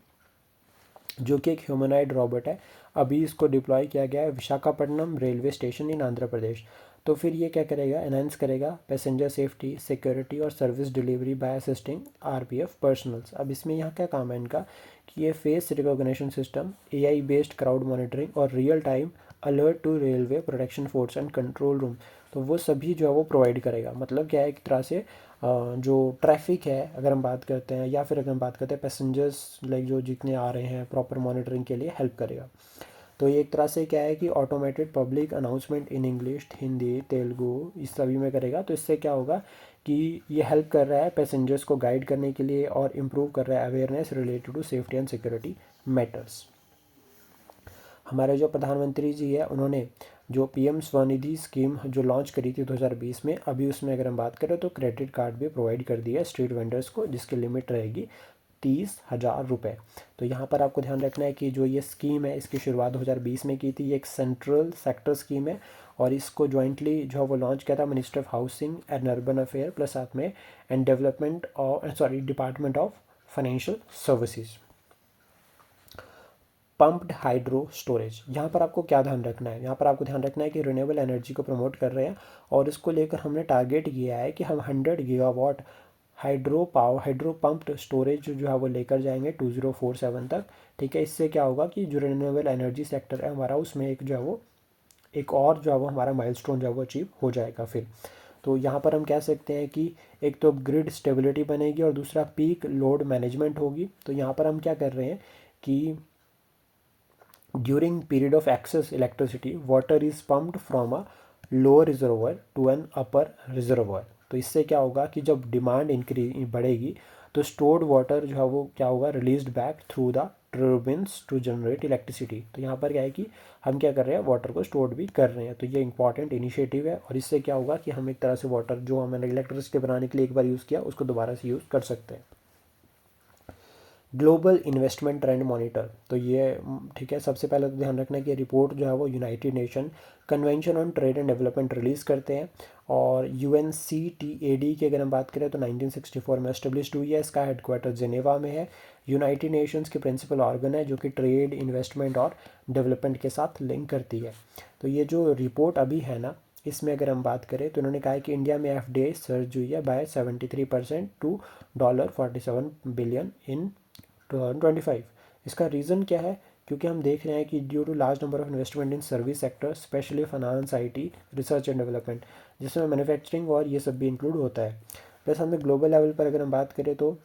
Speaker 1: जो कि एक ह्यूमनॉइड रोबोट है, अभी इसको डिप्लॉय किया गया है Visakhapatnam railway station in Andhra Pradesh. तो फिर ये क्या करेगा? एनहांस करेगा पैसेंजर सेफ्टी, सिक्योरिटी और service delivery by assisting RPF personnels. अब इसमें यहाँ क्या काम है इनका कि ये face recognition system, AI based crowd monitoring और real time alert to railway protection force and control room, तो वो सभी जो है वो प्रोवाइड करेगा। मतलब क्या है, एक तरह से जो ट्रैफिक है अगर हम बात करते हैं, या फिर अगर हम बात करते हैं पैसेंजर्स लाइक जो जितने आ रहे हैं, प्रॉपर मॉनिटरिंग के लिए हेल्प करेगा। तो ये एक तरह से क्या है कि automated public announcement in English, Hindi, Telugu इस सभी में करेगा। तो इससे क्या होगा कि ये हेल्प कर रहा है पैसेंजर्स को गाइड करने के लिए और इम्प्रूव कर रहा है awareness related to safety and security matters. हमारे जो प्रधानमंत्री जी है उन्होंने जो PM स्वनिधि स्कीम जो लॉन्च करी थी 2020 में, अभी उसमें अगर हम बात करें तो क्रेडिट कार्ड भी प्रोवाइड कर दिया है स्ट्रीट वेंडर्स को, जिसकी लिमिट रहेगी 30,000 रुपये। तो यहाँ पर आपको ध्यान रखना है कि जो ये स्कीम है इसकी शुरुआत 2020 में की थी। ये एक सेंट्रल सेक्टर स्कीम है और इसको जॉइंटली जो है वो लॉन्च किया था minister of housing and urban affair plus साथ में एंड डेवलपमेंट और department of financial services. Pumped hydro storage, यहाँ पर आपको क्या ध्यान रखना है? यहाँ पर आपको ध्यान रखना है कि रिन्यूएबल एनर्जी को प्रमोट कर रहे हैं और इसको लेकर हमने टारगेट किया है कि हम 100 गीगावाट हाइड्रो पम्प्ड स्टोरेज जो है वो लेकर जाएंगे 2047 तक। ठीक है, इससे क्या होगा कि जो रिन्यूएबल एनर्जी सेक्टर है हमारा, उसमें एक जो है वो एक और जो है वो हमारा माइलस्टोन जो है वो अचीव हो जाएगा फिर। तो यहाँ पर हम कह सकते हैं कि एक तो ग्रिड स्टेबिलिटी बनेगी और दूसरा पीक लोड मैनेजमेंट होगी। तो यहाँ पर हम क्या कर रहे हैं कि during period of excess electricity water is pumped from a lower reservoir to an upper reservoir. तो इससे क्या होगा कि जब डिमांड इंक्रीज बढ़ेगी तो स्टोर्ड वाटर जो है वो क्या होगा? Released back through the turbines to generate electricity. तो यहाँ पर क्या है कि हम क्या कर रहे हैं? वाटर को स्टोर भी कर रहे हैं। तो ये इंपॉर्टेंट इनिशिएटिव है और इससे क्या होगा कि हम एक तरह से वाटर जो हमने इलेक्ट्रिसिटी बनाने के लिए एक बार यूज़ किया उसको दोबारा से यूज़ कर सकते हैं। ग्लोबल इन्वेस्टमेंट ट्रेंड मॉनिटर, तो ये ठीक है, सबसे पहले तो ध्यान रखना है कि रिपोर्ट जो है वो United nation convention on trade and development release करते हैं और UNCTAD की अगर हम बात करें तो 1964 में एस्टेब्लिश्ड हुई है। इसका हेडक्वार्टर जेनेवा में है। यूनाइटेड नेशंस के प्रिंसिपल ऑर्गन है जो कि ट्रेड, इन्वेस्टमेंट और डेवलपमेंट के साथ लिंक करती है। तो ये जो रिपोर्ट अभी है ना, इसमें अगर हम बात करें तो उन्होंने कहा है कि इंडिया में FDI सर्ज हुई है बाय 73% टू $47 बिलियन इन 2025। इसका रीज़न क्या है? क्योंकि हम देख रहे हैं कि due to large number of investment in service sector, specially finance, IT, research and development, जिसमें मैन्युफैक्चरिंग और ये सब भी इंक्लूड होता है। प्लस हमें ग्लोबल लेवल पर अगर हम बात करें तो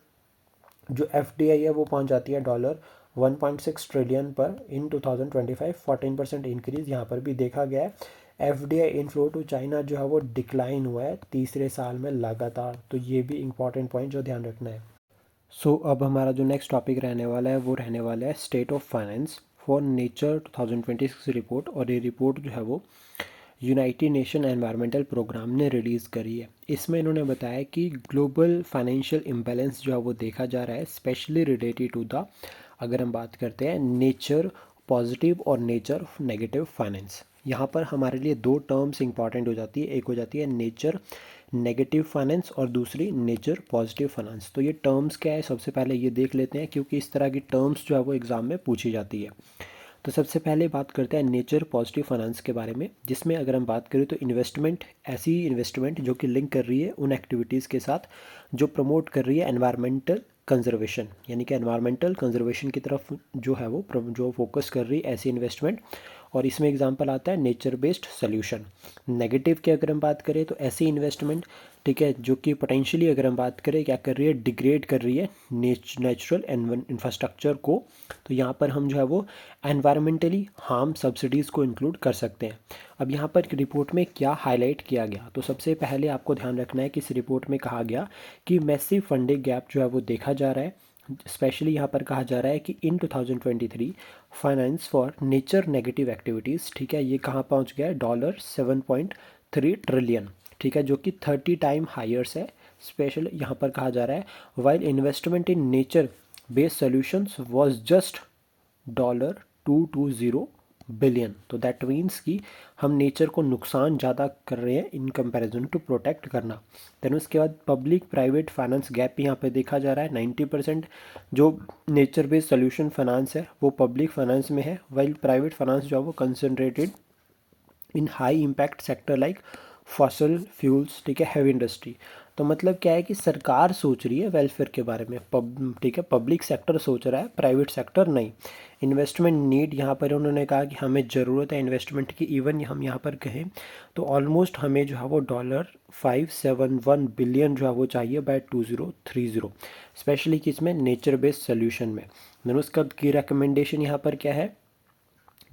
Speaker 1: जो FDI है वो पहुंच जाती है $1.6 ट्रिलियन पर इन 2025, 14% इंक्रीज़ यहाँ पर भी देखा गया है। FDI इनफ्लो टू चाइना जो है वो डिक्लाइन हुआ है तीसरे साल में लगातार। तो ये भी इंपॉर्टेंट पॉइंट जो ध्यान रखना है। अब हमारा जो नेक्स्ट टॉपिक रहने वाला है वो रहने वाला है state of finance for nature 2026 report. और ये रिपोर्ट जो है वो यूनाइटेड नेशन एनवायरमेंटल प्रोग्राम ने रिलीज़ करी है। इसमें इन्होंने बताया कि ग्लोबल फाइनेंशियल इम्बैलेंस जो है वो देखा जा रहा है, स्पेशली रिलेटेड टू द, अगर हम बात करते हैं नेचर पॉजिटिव और नेचर नेगेटिव फाइनेंस। यहाँ पर हमारे लिए दो टर्म्स इंपॉर्टेंट हो जाती है, एक हो जाती है नेचर नेगेटिव फाइनेंस और दूसरी नेचर पॉजिटिव फाइनेंस। तो ये टर्म्स क्या है सबसे पहले ये देख लेते हैं, क्योंकि इस तरह की टर्म्स जो है वो एग्ज़ाम में पूछी जाती है। तो सबसे पहले बात करते हैं नेचर पॉजिटिव फाइनेंस के बारे में, जिसमें अगर हम बात करें तो इन्वेस्टमेंट, ऐसी इन्वेस्टमेंट जो कि लिंक कर रही है उन एक्टिविटीज़ के साथ जो प्रमोट कर रही है एनवायरमेंटल कंजर्वेशन, यानी कि एनवायरमेंटल कंजर्वेशन की तरफ जो है वो जो फोकस कर रही है ऐसी इन्वेस्टमेंट। और इसमें एग्जांपल आता है नेचर बेस्ड सोल्यूशन। नेगेटिव की अगर हम बात करें तो ऐसी इन्वेस्टमेंट, ठीक है, जो कि पोटेंशियली अगर हम बात करें क्या कर रही है, डिग्रेड कर रही है नेचुरल इंफ्रास्ट्रक्चर को। तो यहाँ पर हम जो है वो एनवायरमेंटली हार्म सब्सिडीज़ को इंक्लूड कर सकते हैं। अब यहाँ पर रिपोर्ट में क्या हाईलाइट किया गया, तो सबसे पहले आपको ध्यान रखना है कि इस रिपोर्ट में कहा गया कि मैसिव फंडिंग गैप जो है वो देखा जा रहा है। स्पेशली यहाँ पर कहा जा रहा है कि इन 2023 finance for nature negative activities, ठीक है, ये कहाँ पहुँच गया है, $7.3 ट्रिलियन, ठीक है, जो कि 30 टाइम हायर्स है। स्पेशल यहाँ पर कहा जा रहा है while investment in nature based solutions was just $220 billion. तो दैट मीन्स कि हम नेचर को नुकसान ज़्यादा कर रहे हैं इन कंपैरिजन टू प्रोटेक्ट करना। देन उसके बाद पब्लिक प्राइवेट फाइनेंस गैप यहाँ पे देखा जा रहा है। 90% जो नेचर बेस्ड सोल्यूशन फाइनेंस है वो पब्लिक फाइनेंस में है, वाइल प्राइवेट फाइनेंस जो है वो कंसनट्रेटेड इन high impact sector like fossil fuels, ठीक है, हैवी इंडस्ट्री। तो मतलब क्या है कि सरकार सोच रही है वेलफेयर के बारे में, ठीक है, पब्लिक सेक्टर सोच रहा है, प्राइवेट सेक्टर नहीं। इन्वेस्टमेंट नीड यहाँ पर उन्होंने कहा कि हमें ज़रूरत है इन्वेस्टमेंट की। इवन हम यहाँ पर कहें तो ऑलमोस्ट हमें जो है वो $571 बिलियन जो है वो चाहिए बाय 2030, स्पेशली कि इसमें नेचर बेस्ड सोल्यूशन में। देन उसका की रिकमेंडेशन यहाँ पर क्या है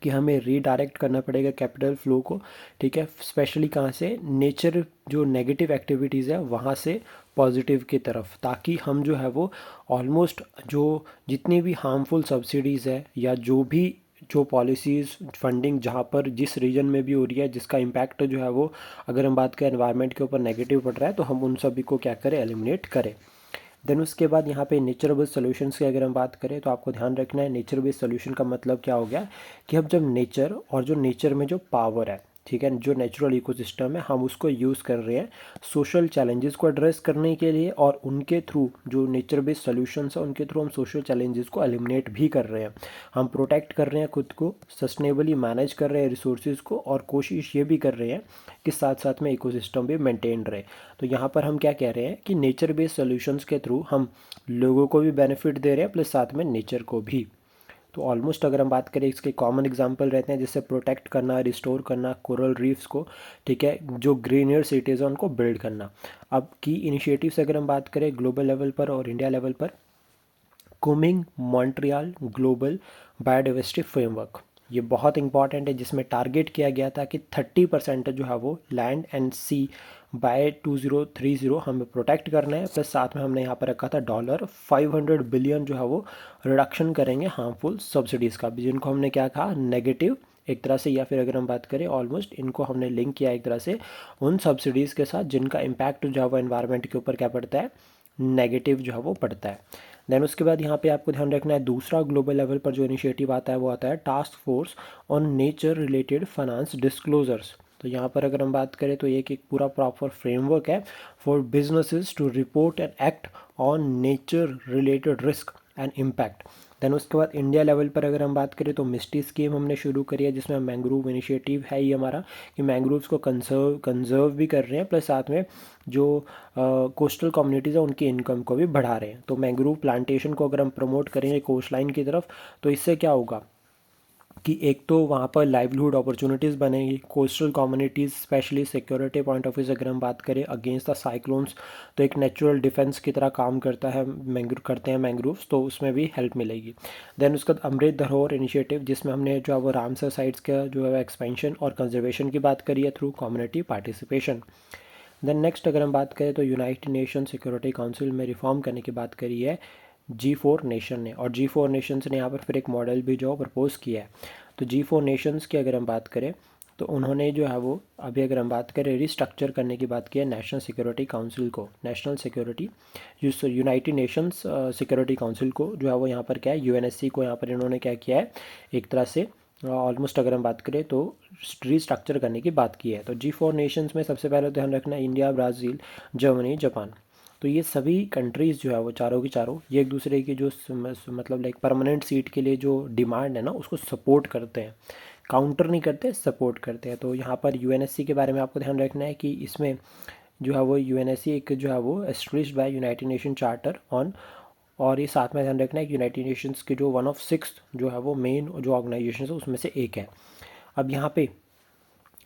Speaker 1: कि हमें रीडायरेक्ट करना पड़ेगा कैपिटल फ्लो को, ठीक है, स्पेशली कहाँ से, नेचर जो नेगेटिव एक्टिविटीज़ है वहाँ से पॉजिटिव की तरफ, ताकि हम जो है वो ऑलमोस्ट जो जितनी भी हार्मफुल सब्सिडीज़ है या जो पॉलिसीज़ फंडिंग जहाँ पर जिस रीजन में भी हो रही है जिसका इम्पैक्ट जो है वो, अगर हम बात करें एनवायरनमेंट के ऊपर नेगेटिव पड़ रहा है, तो हम उन सभी को क्या करें, एलिमिनेट करें। देन उसके बाद यहाँ पे नेचर बेस्ड सोल्यूशंस की अगर हम बात करें तो आपको ध्यान रखना है नेचर बेस्ड सोल्यूशन का मतलब क्या हो गया कि अब जब नेचर और जो नेचर में जो पावर है, ठीक है, जो नेचुरल इकोसिस्टम है, हम उसको यूज़ कर रहे हैं सोशल चैलेंजेस को एड्रेस करने के लिए, और उनके थ्रू जो नेचर बेस्ड सोल्यूशंस है उनके थ्रू हम सोशल चैलेंजेस को एलिमिनेट भी कर रहे हैं। हम प्रोटेक्ट कर रहे हैं खुद को, सस्टेनेबली मैनेज कर रहे हैं रिसोर्सेज को, और कोशिश ये भी कर रहे हैं कि साथ साथ में इकोसिस्टम भी मेंटेन रहे। तो यहाँ पर हम क्या कह रहे हैं कि नेचर बेस्ड सोल्यूशंस के थ्रू हम लोगों को भी बेनिफिट दे रहे हैं प्लस साथ में नेचर को भी। तो ऑलमोस्ट अगर हम बात करें इसके कॉमन एग्जांपल रहते हैं जैसे प्रोटेक्ट करना, रिस्टोर करना कोरल रीफ्स को, ठीक है, जो ग्रीनियर सिटीज़ है उनको बिल्ड करना। अब की इनिशिएटिव्स अगर हम बात करें ग्लोबल लेवल पर और इंडिया लेवल पर, कुमिंग मॉन्ट्रियल ग्लोबल बायोडाइवर्सिटी फ्रेमवर्क, ये बहुत इंपॉर्टेंट है, जिसमें टारगेट किया गया था कि 30% जो है वो लैंड एंड सी बाय 2030 हमें प्रोटेक्ट करना है, प्लस साथ में हमने यहाँ पर रखा था $500 बिलियन जो है वो रिडक्शन करेंगे हार्मफुल सब्सिडीज़ का भी, जिनको हमने क्या कहा, नेगेटिव एक तरह से, या फिर अगर हम बात करें ऑलमोस्ट इनको हमने लिंक किया एक तरह से उन सब्सिडीज़ के साथ जिनका इम्पैक्ट जो है वो एनवायरनमेंट के ऊपर क्या पड़ता है, नेगेटिव जो है वो पड़ता है। देन उसके बाद यहाँ पे आपको ध्यान रखना है दूसरा ग्लोबल लेवल पर जो इनिशिएटिव आता है वो आता है task force on nature related finance disclosures. तो यहाँ पर अगर हम बात करें तो ये एक पूरा प्रॉपर फ्रेमवर्क है for businesses to report and act on nature related risk and impact. Then उसके बाद इंडिया लेवल पर अगर हम बात करें तो मिस्टी स्कीम हमने शुरू करी है, जिसमें मैंग्रोव इनिशिएटिव है ये हमारा कि मैंग्रोव्स को कंजर्व भी कर रहे हैं, प्लस साथ में जो कोस्टल कम्युनिटीज़ है उनकी इनकम को भी बढ़ा रहे हैं। तो मैंग्रोव प्लांटेशन को अगर हम प्रमोट करेंगे कोस्ट लाइन की तरफ, तो इससे क्या होगा कि एक तो वहाँ पर लाइवलीहुड अपॉर्चुनिटीज़ बनेगी, coastal communities specially security point of view से अगर हम बात करें अगेंस्ट द साइक्लोन्स, तो एक नेचुरल डिफेंस की तरह काम करता है करते हैं मैंग्रोव्स, तो उसमें भी हेल्प मिलेगी। देन उसके बाद अमृत धरोहर इनिशिएटिव, जिसमें हमने जो है वो रामसर साइट्स का जो है एक्सपेंशन और कंजर्वेशन की बात करी है through community participation. Then next अगर हम बात करें तो यूनाइटेड नेशन सिक्योरिटी काउंसिल में रिफॉर्म करने की बात करी है G4 नेशन ने, और G4 नेशंस ने यहाँ पर फिर एक मॉडल भी जो प्रपोज किया है। तो G4 नेशंस की अगर हम बात करें तो उन्होंने जो है वो अभी अगर हम बात करें रिस्ट्रक्चर करने की बात की है नेशनल सिक्योरिटी काउंसिल को, national security United Nations security council को जो है वो यहाँ पर क्या है UNSC को यहाँ पर इन्होंने क्या किया है एक तरह से ऑलमोस्ट अगर हम बात करें तो रीस्ट्रक्चर करने की बात की है। तो G4 नेशंस में सबसे पहले ध्यान रखना है इंडिया, ब्राज़ील, जर्मनी, जापान। तो ये सभी कंट्रीज़ जो है वो चारों की चारों ये एक दूसरे की जो मतलब लाइक परमानेंट सीट के लिए जो डिमांड है ना उसको सपोर्ट करते हैं, काउंटर नहीं करते, सपोर्ट करते हैं। तो यहाँ पर यूएनएससी के बारे में आपको ध्यान रखना है कि इसमें जो है वो यूएनएससी एक जो है वो established by United nation charter on, और ये साथ में ध्यान रखना है कि यूनाइटेड नेशंस के जो वन ऑफ सिक्स जो है वो मेन जो ऑर्गेनाइजेशन है उसमें से एक है। अब यहाँ पे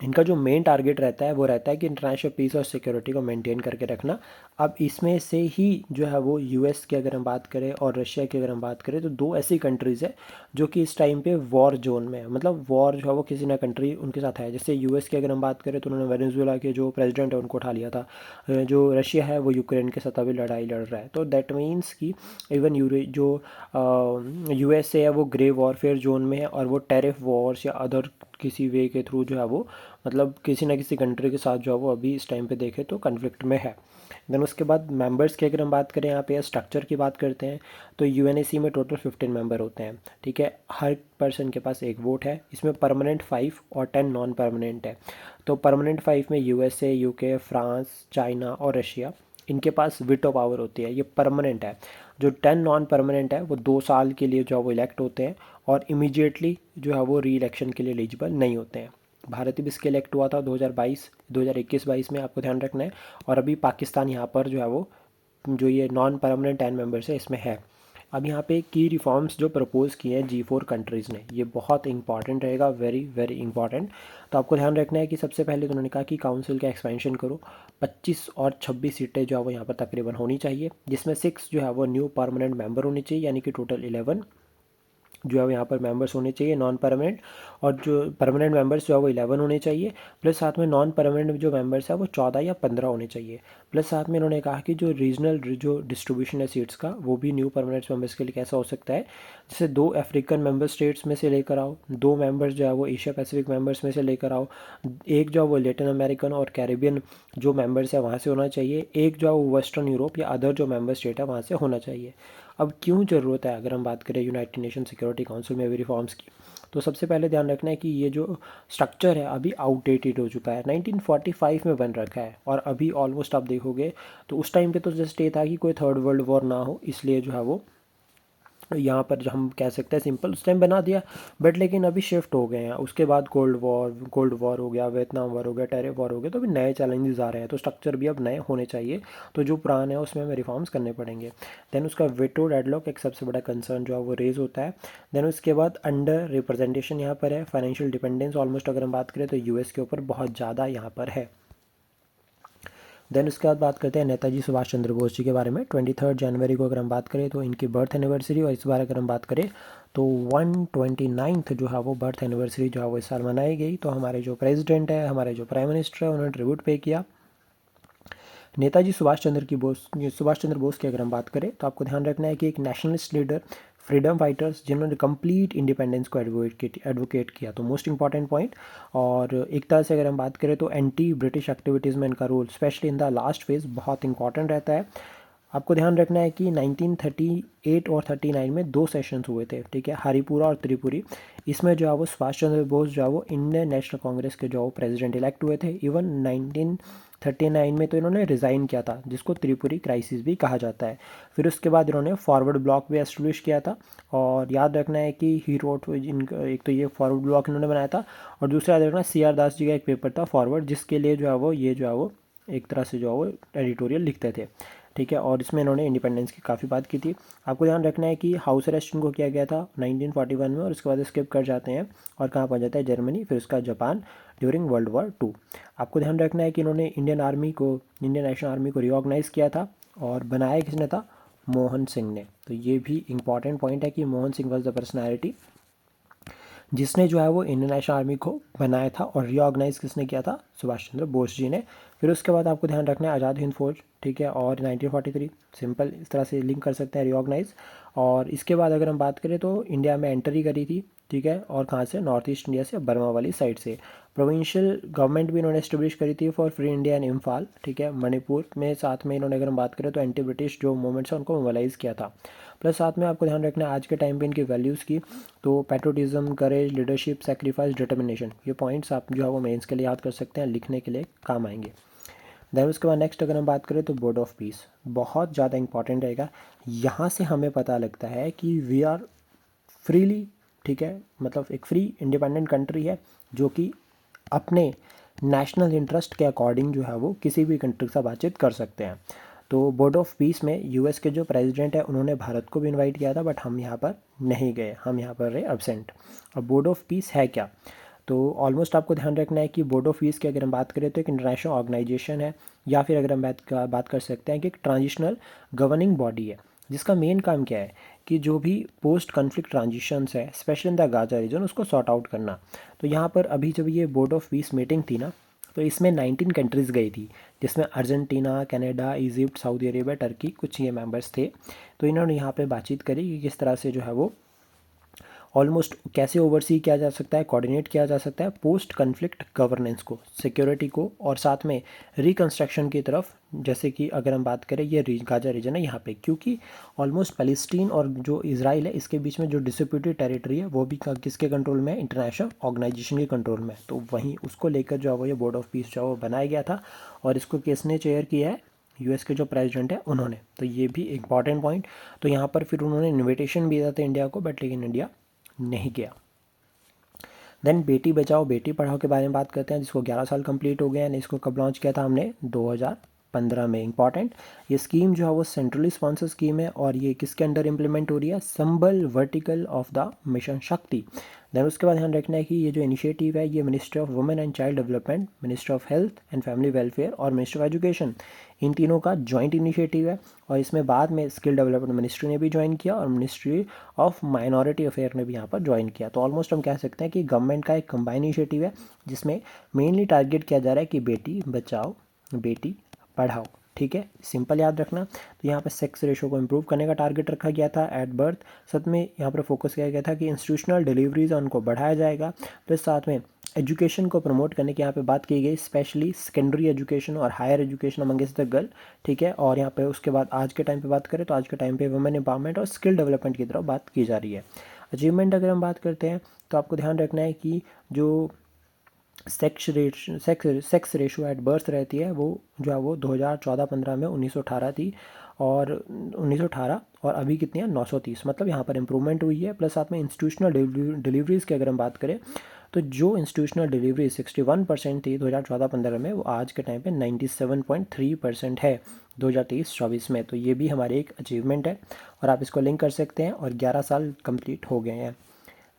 Speaker 1: इनका जो मेन टारगेट रहता है वो रहता है कि इंटरनेशनल पीस और सिक्योरिटी को मेंटेन करके रखना। अब इसमें से ही जो है वो यूएस की अगर हम बात करें और रशिया की अगर हम बात करें तो दो ऐसी कंट्रीज़ है जो कि इस टाइम पे वॉर जोन में है, मतलब वॉर जो है वो किसी ना कंट्री उनके साथ है। जैसे यूएस की अगर हम बात करें तो उन्होंने वेनेजुएला के जो प्रेसिडेंट है उनको उठा लिया था, जो रशिया है वो यूक्रेन के साथ अभी लड़ाई लड़ रहा है। तो दैट मीन्स कि इवन जो यूएसए है वो ग्रे वॉरफेयर जोन में है, और वो टेरिफ वॉर्स या अदर किसी वे के थ्रू जो है वो मतलब किसी ना किसी कंट्री के साथ जो है वो अभी इस टाइम पे देखें तो कन्फ्लिक्ट में है। देन उसके बाद मेंबर्स की अगर हम बात करें यहाँ पे स्ट्रक्चर की बात करते हैं तो यूएनएसी में टोटल 15 मेंबर होते हैं, ठीक है। हर पर्सन के पास एक वोट है। इसमें परमानेंट 5 और 10 नॉन परमानेंट है। तो परमानेंट 5 में यूएसए, यूके, फ्रांस, चाइना और रशिया, इनके पास वीटो पावर होती है, ये परमानेंट है। जो 10 नॉन परमानेंट है वो 2 साल के लिए जो है वो इलेक्ट होते हैं और इमीडिएटली जो है वो री इलेक्शन के लिए एलिजिबल नहीं होते हैं। भारत भी इसके इलेक्ट हुआ था 2021-22 में, आपको ध्यान रखना है। और अभी पाकिस्तान यहाँ पर जो है वो जो ये नॉन परमानेंट 10 मेंबर्स है इसमें है। अब यहाँ पे की रिफॉर्म्स जो प्रपोज़ किए हैं G4 कंट्रीज़ ने, ये बहुत इंपॉर्टेंट रहेगा, वेरी वेरी इंपॉर्टेंट। तो आपको ध्यान रखना है कि सबसे पहले तो उन्होंने कहा कि काउंसिल का एक्सपेंशन करो, 25 और 26 सीटें जो है वो यहाँ पर तकरीबन होनी चाहिए, जिसमें 6 जो है वो न्यू परमानेंट मेंबर होने चाहिए, यानी कि टोटल 11 जो है वो यहाँ पर मेंबर्स होने चाहिए नॉन परमानेंट, और जो परमानेंट मेंबर्स जो है वो 11 होने चाहिए, प्लस साथ में नॉन परमानेंट जो मेंबर्स है वो 14 या 15 होने चाहिए। प्लस साथ में इन्होंने कहा कि जो रीजनल जो डिस्ट्रीब्यूशन है सीट्स का वो भी न्यू परमानेंट मेंबर्स के लिए कैसा हो सकता है, जैसे 2 अफ्रीकन मेंबर स्टेट्स में से लेकर आओ, 2 मेंबर्स जो है वो एशिया पैसिफिक मेंबर्स में से लेकर आओ, एक जो है वो लेटिन अमेरिकन और कैरेबियन जो मेंबर्स है वहाँ से होना चाहिए, एक जो है वो वेस्टर्न यूरोप या अदर जो मेंबर स्टेट है वहाँ से होना चाहिए। अब क्यों ज़रूरत है अगर हम बात करें यूनाइटेड नेशन सिक्योरिटी काउंसिल में भी रिफॉर्म्स की, तो सबसे पहले ध्यान रखना है कि ये जो स्ट्रक्चर है अभी आउटडेटेड हो चुका है, 1945 में बन रखा है, और अभी ऑलमोस्ट आप देखोगे तो उस टाइम पे तो जस्ट ये था कि कोई थर्ड वर्ल्ड वॉर ना हो, इसलिए जो है वो यहाँ पर जो हम कह सकते हैं सिंपल उस टाइम बना दिया। बट लेकिन अभी शिफ्ट हो गए हैं, उसके बाद कोल्ड वॉर हो गया, वियतनाम वॉर हो गया, टेरिफ वॉर हो गया, तो अभी नए चैलेंजेस आ रहे हैं, तो स्ट्रक्चर भी अब नए होने चाहिए। तो जो पुराने हैं उसमें हमें रिफॉर्म्स करने पड़ेंगे। देन उसका वेटो डेडलॉक एक सबसे बड़ा कंसर्न जो है वो रेज होता है। देन उसके बाद अंडर रिप्रेजेंटेशन यहाँ पर है, फाइनेंशियल डिपेंडेंस ऑलमोस्ट अगर हम बात करें तो यूएस के ऊपर बहुत ज़्यादा यहाँ पर है। देन उसके बाद बात करते हैं नेताजी सुभाष चंद्र बोस जी के बारे में। 23 जनवरी को अगर हम बात करें तो इनकी बर्थ एनिवर्सरी, और इस बार अगर हम बात करें तो 129th जो है वो बर्थ एनिवर्सरी जो है वो इस साल मनाई गई। तो हमारे जो प्रेसिडेंट है, हमारे जो प्राइम मिनिस्टर है, उन्होंने ट्रिब्यूट पे किया। नेताजी सुभाष चंद्र बोस की अगर हम बात करें तो आपको ध्यान रखना है कि एक नेशनलिस्ट लीडर, फ्रीडम फाइटर्स जिन्होंने कंप्लीट इंडिपेंडेंस को एडवोकेट किया, तो मोस्ट इंपॉर्टेंट पॉइंट। और एक तरह से अगर हम बात करें तो एंटी ब्रिटिश एक्टिविटीज़ में इनका role specially in the last phase बहुत इंपॉर्टेंट रहता है। आपको ध्यान रखना है कि 1938 और 39 में 2 सेशंस हुए थे, ठीक है, हरिपुरा और त्रिपुरी। इसमें जो है वो सुभाष चंद्र बोस जो है वो इंडियन नेशनल कांग्रेस के जो प्रेसिडेंट इलेक्ट हुए थे। इवन 1939 में तो इन्होंने रिज़ाइन किया था, जिसको त्रिपुरी क्राइसिस भी कहा जाता है। फिर उसके बाद इन्होंने फॉरवर्ड ब्लॉक भी एस्टेब्लिश किया था। और याद रखना है कि ही रोट इनका एक तो ये फॉरवर्ड ब्लॉक इन्होंने बनाया था, और दूसरा याद रखना CR दास जी का एक पेपर था फॉरवर्ड, जिसके लिए जो है वो ये जो है वो एक तरह से जो है वो एडिटोरियल लिखते थे, ठीक है। और इसमें इन्होंने इंडिपेंडेंस की काफ़ी बात की थी। आपको ध्यान रखना है कि हाउस अरेस्ट इनको किया गया था 1941 में, और उसके बाद स्किप कर जाते हैं और कहाँ पहुँच जाता है, जर्मनी, फिर उसका जापान ड्यूरिंग वर्ल्ड वॉर 2। आपको ध्यान रखना है कि इन्होंने इंडियन नेशनल आर्मी को रिऑर्गेनाइज़ किया था, और बनाया किसने था, मोहन सिंह ने। तो ये भी इंपॉर्टेंट पॉइंट है कि Mohan Singh was the personality जिसने जो है वो इंडियन नेशनल आर्मी को बनाया था, और रीऑर्गेनाइज किसने किया था, सुभाष चंद्र बोस जी ने। फिर उसके बाद आपको ध्यान रखना है आज़ाद हिंद फौज, ठीक है, और 1943 सिंपल इस तरह से लिंक कर सकते हैं रीऑर्गेनाइज। और इसके बाद अगर हम बात करें तो इंडिया में एंट्री करी थी, ठीक है, और कहाँ से, नॉर्थ ईस्ट इंडिया से, बर्मा वाली साइड से। प्रोविंशियल गवर्नमेंट भी इन्होंने इस्टेब्लिश करी थी for free India and Imphal, ठीक है, मणिपुर में। साथ में इन्होंने अगर हम बात करें तो एंटी ब्रिटिश जो मूवमेंट्स है उनको मोबालाइज़ किया था। प्लस साथ में आपको ध्यान रखना है आज के टाइम पे इनकी वैल्यूज़ की, तो पैट्रोटिज्म, करेज, लीडरशिप, सेक्रीफाइस, डिटर्मिनेशन, ये पॉइंट्स आप जो है वो मेंस के लिए याद कर सकते हैं, लिखने के लिए काम आएंगे। देन उसके बाद नेक्स्ट अगर हम बात करें तो बोर्ड ऑफ पीस बहुत ज़्यादा इंपॉर्टेंट रहेगा। यहाँ से हमें पता लगता है कि वी आर फ्रीली, ठीक है, मतलब एक फ्री इंडिपेंडेंट कंट्री है जो कि अपने नेशनल इंटरेस्ट के अकॉर्डिंग जो है वो किसी भी कंट्री से बातचीत कर सकते हैं। तो बोर्ड ऑफ पीस में यूएस के जो प्रेसिडेंट है उन्होंने भारत को भी इनवाइट किया था, बट हम यहाँ पर नहीं गए, हम यहाँ पर रहे एब्सेंट। अब बोर्ड ऑफ पीस है क्या, तो ऑलमोस्ट आपको ध्यान रखना है कि बोर्ड ऑफ पीस की अगर हम बात करें तो एक इंटरनेशनल ऑर्गेनाइजेशन है, या फिर अगर हम बात कर सकते हैं कि एक ट्रांजिशनल गवर्निंग बॉडी है, जिसका मेन काम क्या है कि जो भी पोस्ट कॉन्फ्लिक्ट ट्रांजिशंस है specially in the Gaza region उसको सॉर्ट आउट करना। तो यहाँ पर अभी जब ये बोर्ड ऑफ पीस मीटिंग थी ना, तो इसमें 19 कंट्रीज़ गई थी, जिसमें Argentina, Canada, Egypt, Saudi Arabia, Turkey, कुछ ये मेंबर्स थे। तो इन्होंने यहाँ पे बातचीत करी कि किस तरह से जो है वो ऑलमोस्ट कैसे ओवरसी किया जा सकता है, कोऑर्डिनेट किया जा सकता है पोस्ट कन्फ्लिक्ट गवर्नेंस को, सिक्योरिटी को, और साथ में रिकंस्ट्रक्शन की तरफ। जैसे कि अगर हम बात करें ये गाजा रीजन है यहाँ पे, क्योंकि ऑलमोस्ट पैलेस्टीन और जो इजराइल है इसके बीच में जो डिस्प्यूटेड टेरिटरी है वो भी किसके कंट्रोल में है, इंटरनेशनल ऑर्गेनाइजेशन के कंट्रोल में है। तो वहीं उसको लेकर जो है वो ये बोर्ड ऑफ पीस जो है वो बनाया गया था, और इसको किसने चेयर किया है, यूएस के जो प्रेसिडेंट है उन्होंने। तो ये भी इंपॉर्टेंट पॉइंट। तो यहाँ पर फिर उन्होंने इन्विटेशन भी दिया था इंडिया को, बट लेकिन इंडिया नहीं गया। देन बेटी बचाओ बेटी पढ़ाओ के बारे में बात करते हैं, जिसको 11 साल कंप्लीट हो गए हैं। इसको कब लॉन्च किया था हमने, 2015 में। इंपॉर्टेंट, ये स्कीम जो है वो सेंट्रली स्पॉन्सर स्कीम है, और ये किसके अंडर इंप्लीमेंट हो रही है, संबल वर्टिकल ऑफ द मिशन शक्ति। देन उसके बाद ध्यान रखना है कि ये जो इनिशिएटिव है ये ministry of women and child development, ministry of health and family welfare और मिनिस्ट्री ऑफ एजुकेशन, इन तीनों का जॉइंट इनिशिएटिव है। और इसमें बाद में स्किल डेवलपमेंट मिनिस्ट्री ने भी ज्वाइन किया, और मिनिस्ट्री ऑफ माइनॉरिटी अफेयर ने भी यहाँ पर ज्वाइन किया। तो ऑलमोस्ट हम कह सकते हैं कि गवर्नमेंट का एक कंबाइन इनिशिएटिव है, जिसमें मेनली टारगेट किया जा रहा है कि बेटी बचाओ बेटी पढ़ाओ। ठीक है, सिंपल याद रखना। तो यहाँ पे सेक्स रेशो को इम्प्रूव करने का टारगेट रखा गया था एट बर्थ। साथ में यहाँ पर फोकस किया गया था कि इंस्टीट्यूशनल डिलीवरीज उनको बढ़ाया जाएगा। प्लस साथ में एजुकेशन को प्रमोट करने की यहाँ पे बात की गई, स्पेशली सेकेंडरी एजुकेशन और higher education amongst the girl. ठीक है, और यहाँ पे उसके बाद आज के टाइम पे बात करें तो आज के टाइम पे वुमेन एम्पावरमेंट और स्किल डेवलपमेंट की तरफ बात की जा रही है। अचीवमेंट अगर हम बात करते हैं तो आपको ध्यान रखना है कि जो सेक्स रेशो एट बर्थ रहती है वो जो है वो 2014-15 में 1918 थी, और 1918 और अभी कितनी है 930, मतलब यहाँ पर इम्प्रूवमेंट हुई है। प्लस साथ में इंस्टीट्यूशनल डिलीवरीज़ की अगर हम बात करें तो जो इंस्टीट्यूशनल डिलीवरी 61% थी 2014-15 में, वो आज के टाइम पे 97.3% है 2023-24 में। तो ये भी हमारी एक अचीवमेंट है, और आप इसको लिंक कर सकते हैं, और 11 साल कंप्लीट हो गए हैं।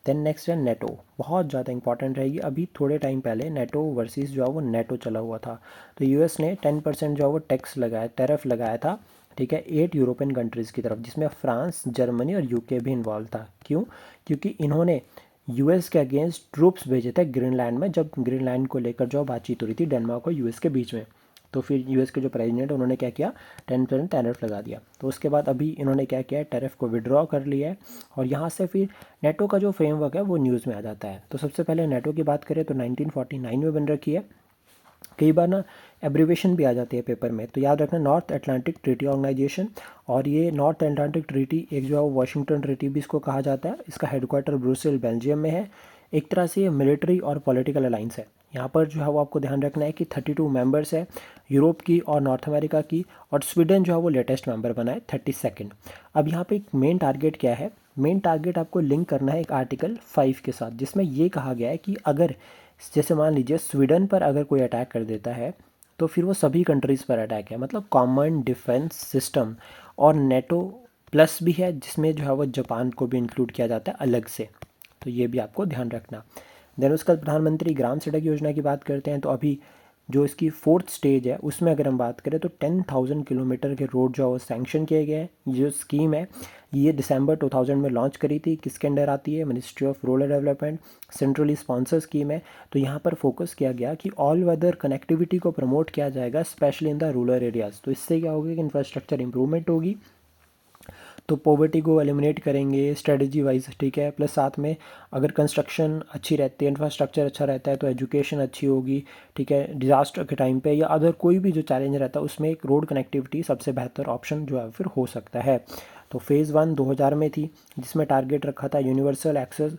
Speaker 1: देन नेक्स्ट है नेटो, बहुत ज़्यादा इंपॉर्टेंट रहेगी। अभी थोड़े टाइम पहले नेटो वर्सेस जो है वो नेटो चला हुआ था, तो यूएस ने 10% जो है वो टैक्स लगाया, टैरिफ लगाया था, ठीक है, 8 यूरोपियन कंट्रीज़ की तरफ, जिसमें फ्रांस, जर्मनी और यूके भी इन्वॉल्व था। क्यों, क्योंकि इन्होंने यूएस के अगेंस्ट ट्रूप्स भेजे थे ग्रीनलैंड में, जब ग्रीनलैंड को लेकर जो बातचीत हो रही थी डेनमार्क और यूएस के बीच में। तो फिर यूएस के जो प्रेसिडेंट उन्होंने क्या किया, 10% टैरिफ लगा दिया। तो उसके बाद अभी इन्होंने क्या किया है, टैरिफ को विड्रॉ कर लिया है, और यहाँ से फिर नेटो का जो फ्रेमवर्क है वो न्यूज़ में आ जाता है। तो सबसे पहले नेटो की बात करें तो 1949 में बन रखी है। कई बार ना एब्रीवेशन भी आ जाती है पेपर में, तो याद रखना नॉर्थ अटलांटिक ट्रीटी ऑर्गेनाइजेशन। और ये नॉर्थ अटलांटिक ट्रीटी एक जो है वाशिंगटन ट्रीटी भी इसको कहा जाता है। इसका हेडक्वार्टर ब्रुसेल बेल्जियम में है। एक तरह से ये मिलिट्री और पॉलिटिकल अलाइंस है। यहाँ पर जो है वो आपको ध्यान रखना है कि 32 मेंबर्स है, यूरोप की और नॉर्थ अमेरिका की, और स्वीडन जो है वो लेटेस्ट मेंबर बना है 32nd। अब यहाँ पे एक मेन टारगेट क्या है, मेन टारगेट आपको लिंक करना है एक आर्टिकल 5 के साथ, जिसमें ये कहा गया है कि अगर जैसे मान लीजिए स्वीडन पर अगर कोई अटैक कर देता है तो फिर वो सभी कंट्रीज़ पर अटैक है, मतलब कॉमन डिफेंस सिस्टम। और नेटो प्लस भी है, जिसमें जो है वो जापान को भी इंक्लूड किया जाता है अलग से। तो ये भी आपको ध्यान रखना। देन उसका प्रधानमंत्री ग्राम सड़क योजना की बात करते हैं, तो अभी जो इसकी 4th स्टेज है उसमें अगर हम बात करें तो 10,000 किलोमीटर के रोड जो है वो सैंक्शन किए गए हैं। ये जो स्कीम है ये दिसंबर 2000 में लॉन्च करी थी। किसके अंडर आती है, ministry of rural development, centrally sponsor scheme है। तो यहाँ पर फोकस किया गया कि ऑल वेदर कनेक्टिविटी को प्रमोट किया जाएगा, specially in the rural areas. तो इससे क्या होगा कि इंफ्रास्ट्रक्चर इंप्रूवमेंट होगी, तो पॉवर्टी को एलिमिनेट करेंगे स्ट्रेटजी वाइज। ठीक है, प्लस साथ में अगर कंस्ट्रक्शन अच्छी रहती है, इंफ्रास्ट्रक्चर अच्छा रहता है, तो एजुकेशन अच्छी होगी। ठीक है, डिज़ास्टर के टाइम पे या अदर कोई भी जो चैलेंज रहता है उसमें एक रोड कनेक्टिविटी सबसे बेहतर ऑप्शन जो है फिर हो सकता है। तो फेज़ 1 2000 में थी, जिसमें टारगेट रखा था यूनिवर्सल एक्सेस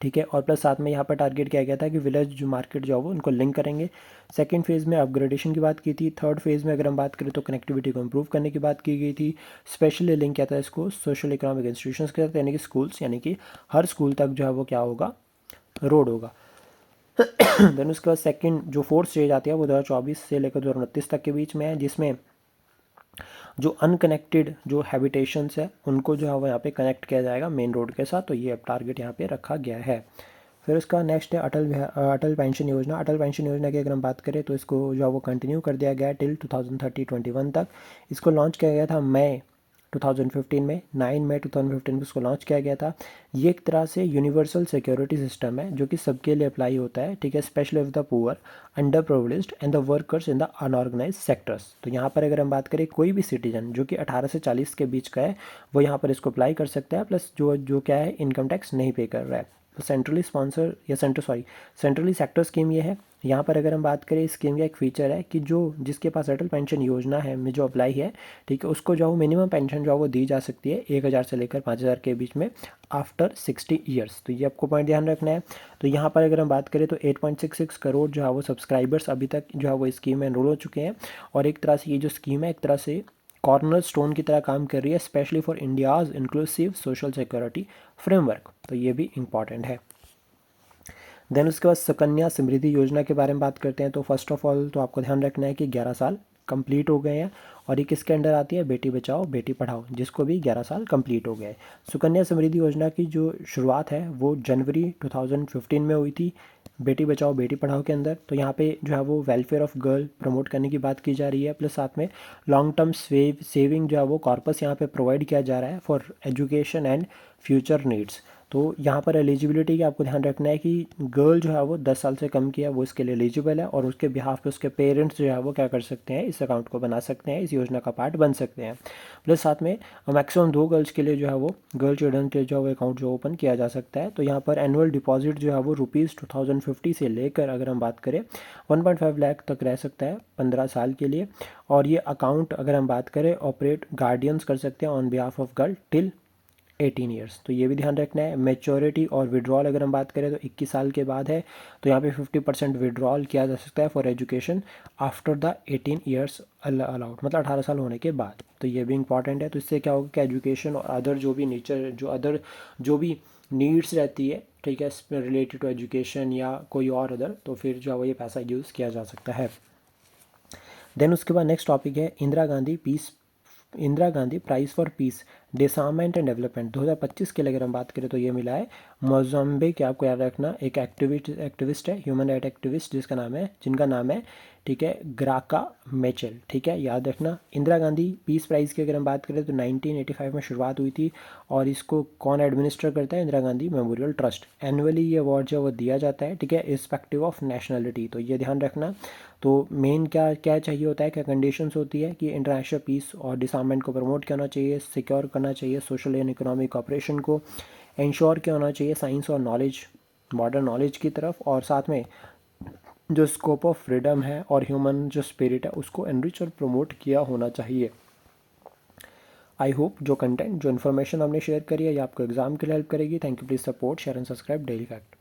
Speaker 1: ठीक है। और प्लस साथ में यहाँ पर टारगेट किया गया था कि विलेज जो मार्केट जो है वो उनको लिंक करेंगे। सेकंड फेज़ में अपग्रेडेशन की बात की थी। थर्ड फेज़ में अगर हम बात करें तो कनेक्टिविटी को इम्प्रूव करने की बात की गई थी। स्पेशली लिंक किया था इसको सोशल इकोनॉमिक इंस्टीट्यूशंस के साथ, यानी कि स्कूल्स, यानी कि हर स्कूल तक जो है वो क्या होगा, रोड होगा। देन उसके बाद सेकंड जो फोर्थ स्टेज आती है वो 2024 से लेकर 2029 तक के बीच में है, जिसमें जो अनकनेक्टेड जो हैबिटेशंस है उनको जो है वो यहाँ पे कनेक्ट किया जाएगा मेन रोड के साथ। तो ये अब टारगेट यहाँ पे रखा गया है। फिर उसका नेक्स्ट है अटल पेंशन योजना। अटल पेंशन योजना की अगर हम बात करें तो इसको जो है वो कंटिन्यू कर दिया गया है टिल 2030-21 तक। इसको लॉन्च किया गया था मई 2015 में, 9 मई 2015 में इसको लॉन्च किया गया था। ये एक तरह से यूनिवर्सल सिक्योरिटी सिस्टम है जो कि सबके लिए अप्लाई होता है, ठीक है, specially of the poor, underprivileged and the workers in the unorganise sectors. तो यहाँ पर अगर हम बात करें कोई भी सिटीजन जो कि 18 से 40 के बीच का है वो यहाँ पर इसको अप्लाई कर सकता है, प्लस जो जो क्या है इनकम टैक्स नहीं पे कर रहा है। सेंट्रली स्पॉन्सर या सेंट्रली सेक्टर स्कीम ये है। यहाँ पर अगर हम बात करें इस स्कीम का एक फीचर है कि जो जिसके पास अटल पेंशन योजना है में जो अप्लाई है, ठीक है, उसको जो मिनिमम पेंशन जो है वो दी जा सकती है 1000 से लेकर 5000 के बीच में आफ्टर 60 ईयर्स। तो ये आपको पॉइंट ध्यान रखना है। तो यहाँ पर अगर हम बात करें तो 8.66 करोड़ जो है वो सब्सक्राइबर्स अभी तक जो है वो इस स्कीम में एनरोल हो चुके हैं। और एक तरह से ये जो स्कीम है एक तरह से कॉर्नर स्टोन की तरह काम कर रही है, specially for India's inclusive social security framework. तो ये भी इंपॉर्टेंट है। देन उसके बाद सुकन्या समृद्धि योजना के बारे में बात करते हैं। तो फर्स्ट ऑफ ऑल तो आपको ध्यान रखना है कि 11 साल कंप्लीट हो गए हैं और ये किसके अंडर आती है, बेटी बचाओ बेटी पढ़ाओ, जिसको भी 11 साल कंप्लीट हो गए। सुकन्या समृद्धि योजना की जो शुरुआत है वो जनवरी 2015 में हुई थी बेटी बचाओ बेटी पढ़ाओ के अंदर। तो यहाँ पे जो है वो वेलफेयर ऑफ गर्ल प्रमोट करने की बात की जा रही है, प्लस साथ में लॉन्ग टर्म सेविंग जो है वो कॉर्पस यहाँ पे प्रोवाइड किया जा रहा है for education and future needs. तो यहाँ पर एलिजिबिलिटी का आपको ध्यान रखना है कि गर्ल जो है वो 10 साल से कम की है वो इसके लिए एलिजिबल है, और उसके बिहाफ पे उसके पेरेंट्स जो है वो क्या कर सकते हैं, इस अकाउंट को बना सकते हैं, इस योजना का पार्ट बन सकते हैं। प्लस साथ में मैक्सिमम 2 गर्ल्स के लिए जो है वो गर्ल चिल्ड्रन के जो अकाउंट जो ओपन किया जा सकता है। तो यहाँ पर एनुअल डिपॉजिट जो है वो ₹2050 से लेकर अगर हम बात करें 1.5 लाख तक रह सकता है 15 साल के लिए। और ये अकाउंट अगर हम बात करें ऑपरेट गार्डियंस कर सकते हैं on behalf of girl till 18 years. तो ये भी ध्यान रखना है। मेच्योरिटी और विड्रॉल अगर हम बात करें तो 21 साल के बाद है। तो यहाँ पे 50% विड्रॉल किया जा सकता है for education after the 18 years allowed, मतलब 18 साल होने के बाद। तो ये भी इंपॉर्टेंट है। तो इससे क्या होगा कि एजुकेशन और अदर जो भी नेचर जो भी नीड्स रहती है, ठीक है, रिलेटेड टू एजुकेशन या कोई और अदर, तो फिर जो है वो ये पैसा यूज़ किया जा सकता है। देन उसके बाद नेक्स्ट टॉपिक है Indira Gandhi prize for piece disarmament and development 2025 के लिए अगर हम बात करें तो ये मिला है मोजाम्बिक। आपको याद रखना एक एक्टिविस्ट है, ह्यूमन राइट एक्टिविस्ट, जिनका नाम है ठीक है ग्राका मेचल, ठीक है, याद रखना। इंदिरा गांधी पीस प्राइज़ की अगर हम बात करें तो 1985 में शुरुआत हुई थी, और इसको कौन एडमिनिस्टर करता है, Indira Gandhi memorial trust. Annually ये अवार्ड जो वो दिया जाता है, ठीक है, इर्रेस्पेक्टिव ऑफ नेशनलिटी। तो ये ध्यान रखना। तो मेन क्या क्या चाहिए होता है, क्या कंडीशंस होती है कि इंटरनेशनल पीस और डिसआर्ममेंट को प्रमोट करना चाहिए, सिक्योर करना चाहिए सोशल एंड इकोनॉमिक कॉपरेशन को, इंश्योर क्या होना चाहिए साइंस और नॉलेज, मॉडर्न नॉलेज की तरफ, और साथ में जो स्कोप ऑफ फ्रीडम है और ह्यूमन जो स्पिरिट है उसको एनरिच और प्रमोट किया होना चाहिए। आई होप जो कंटेंट जो इन्फॉर्मेशन हमने शेयर करी है ये आपको एग्जाम के लिए हेल्प करेगी। Thank you, please support share and subscribe daily fact.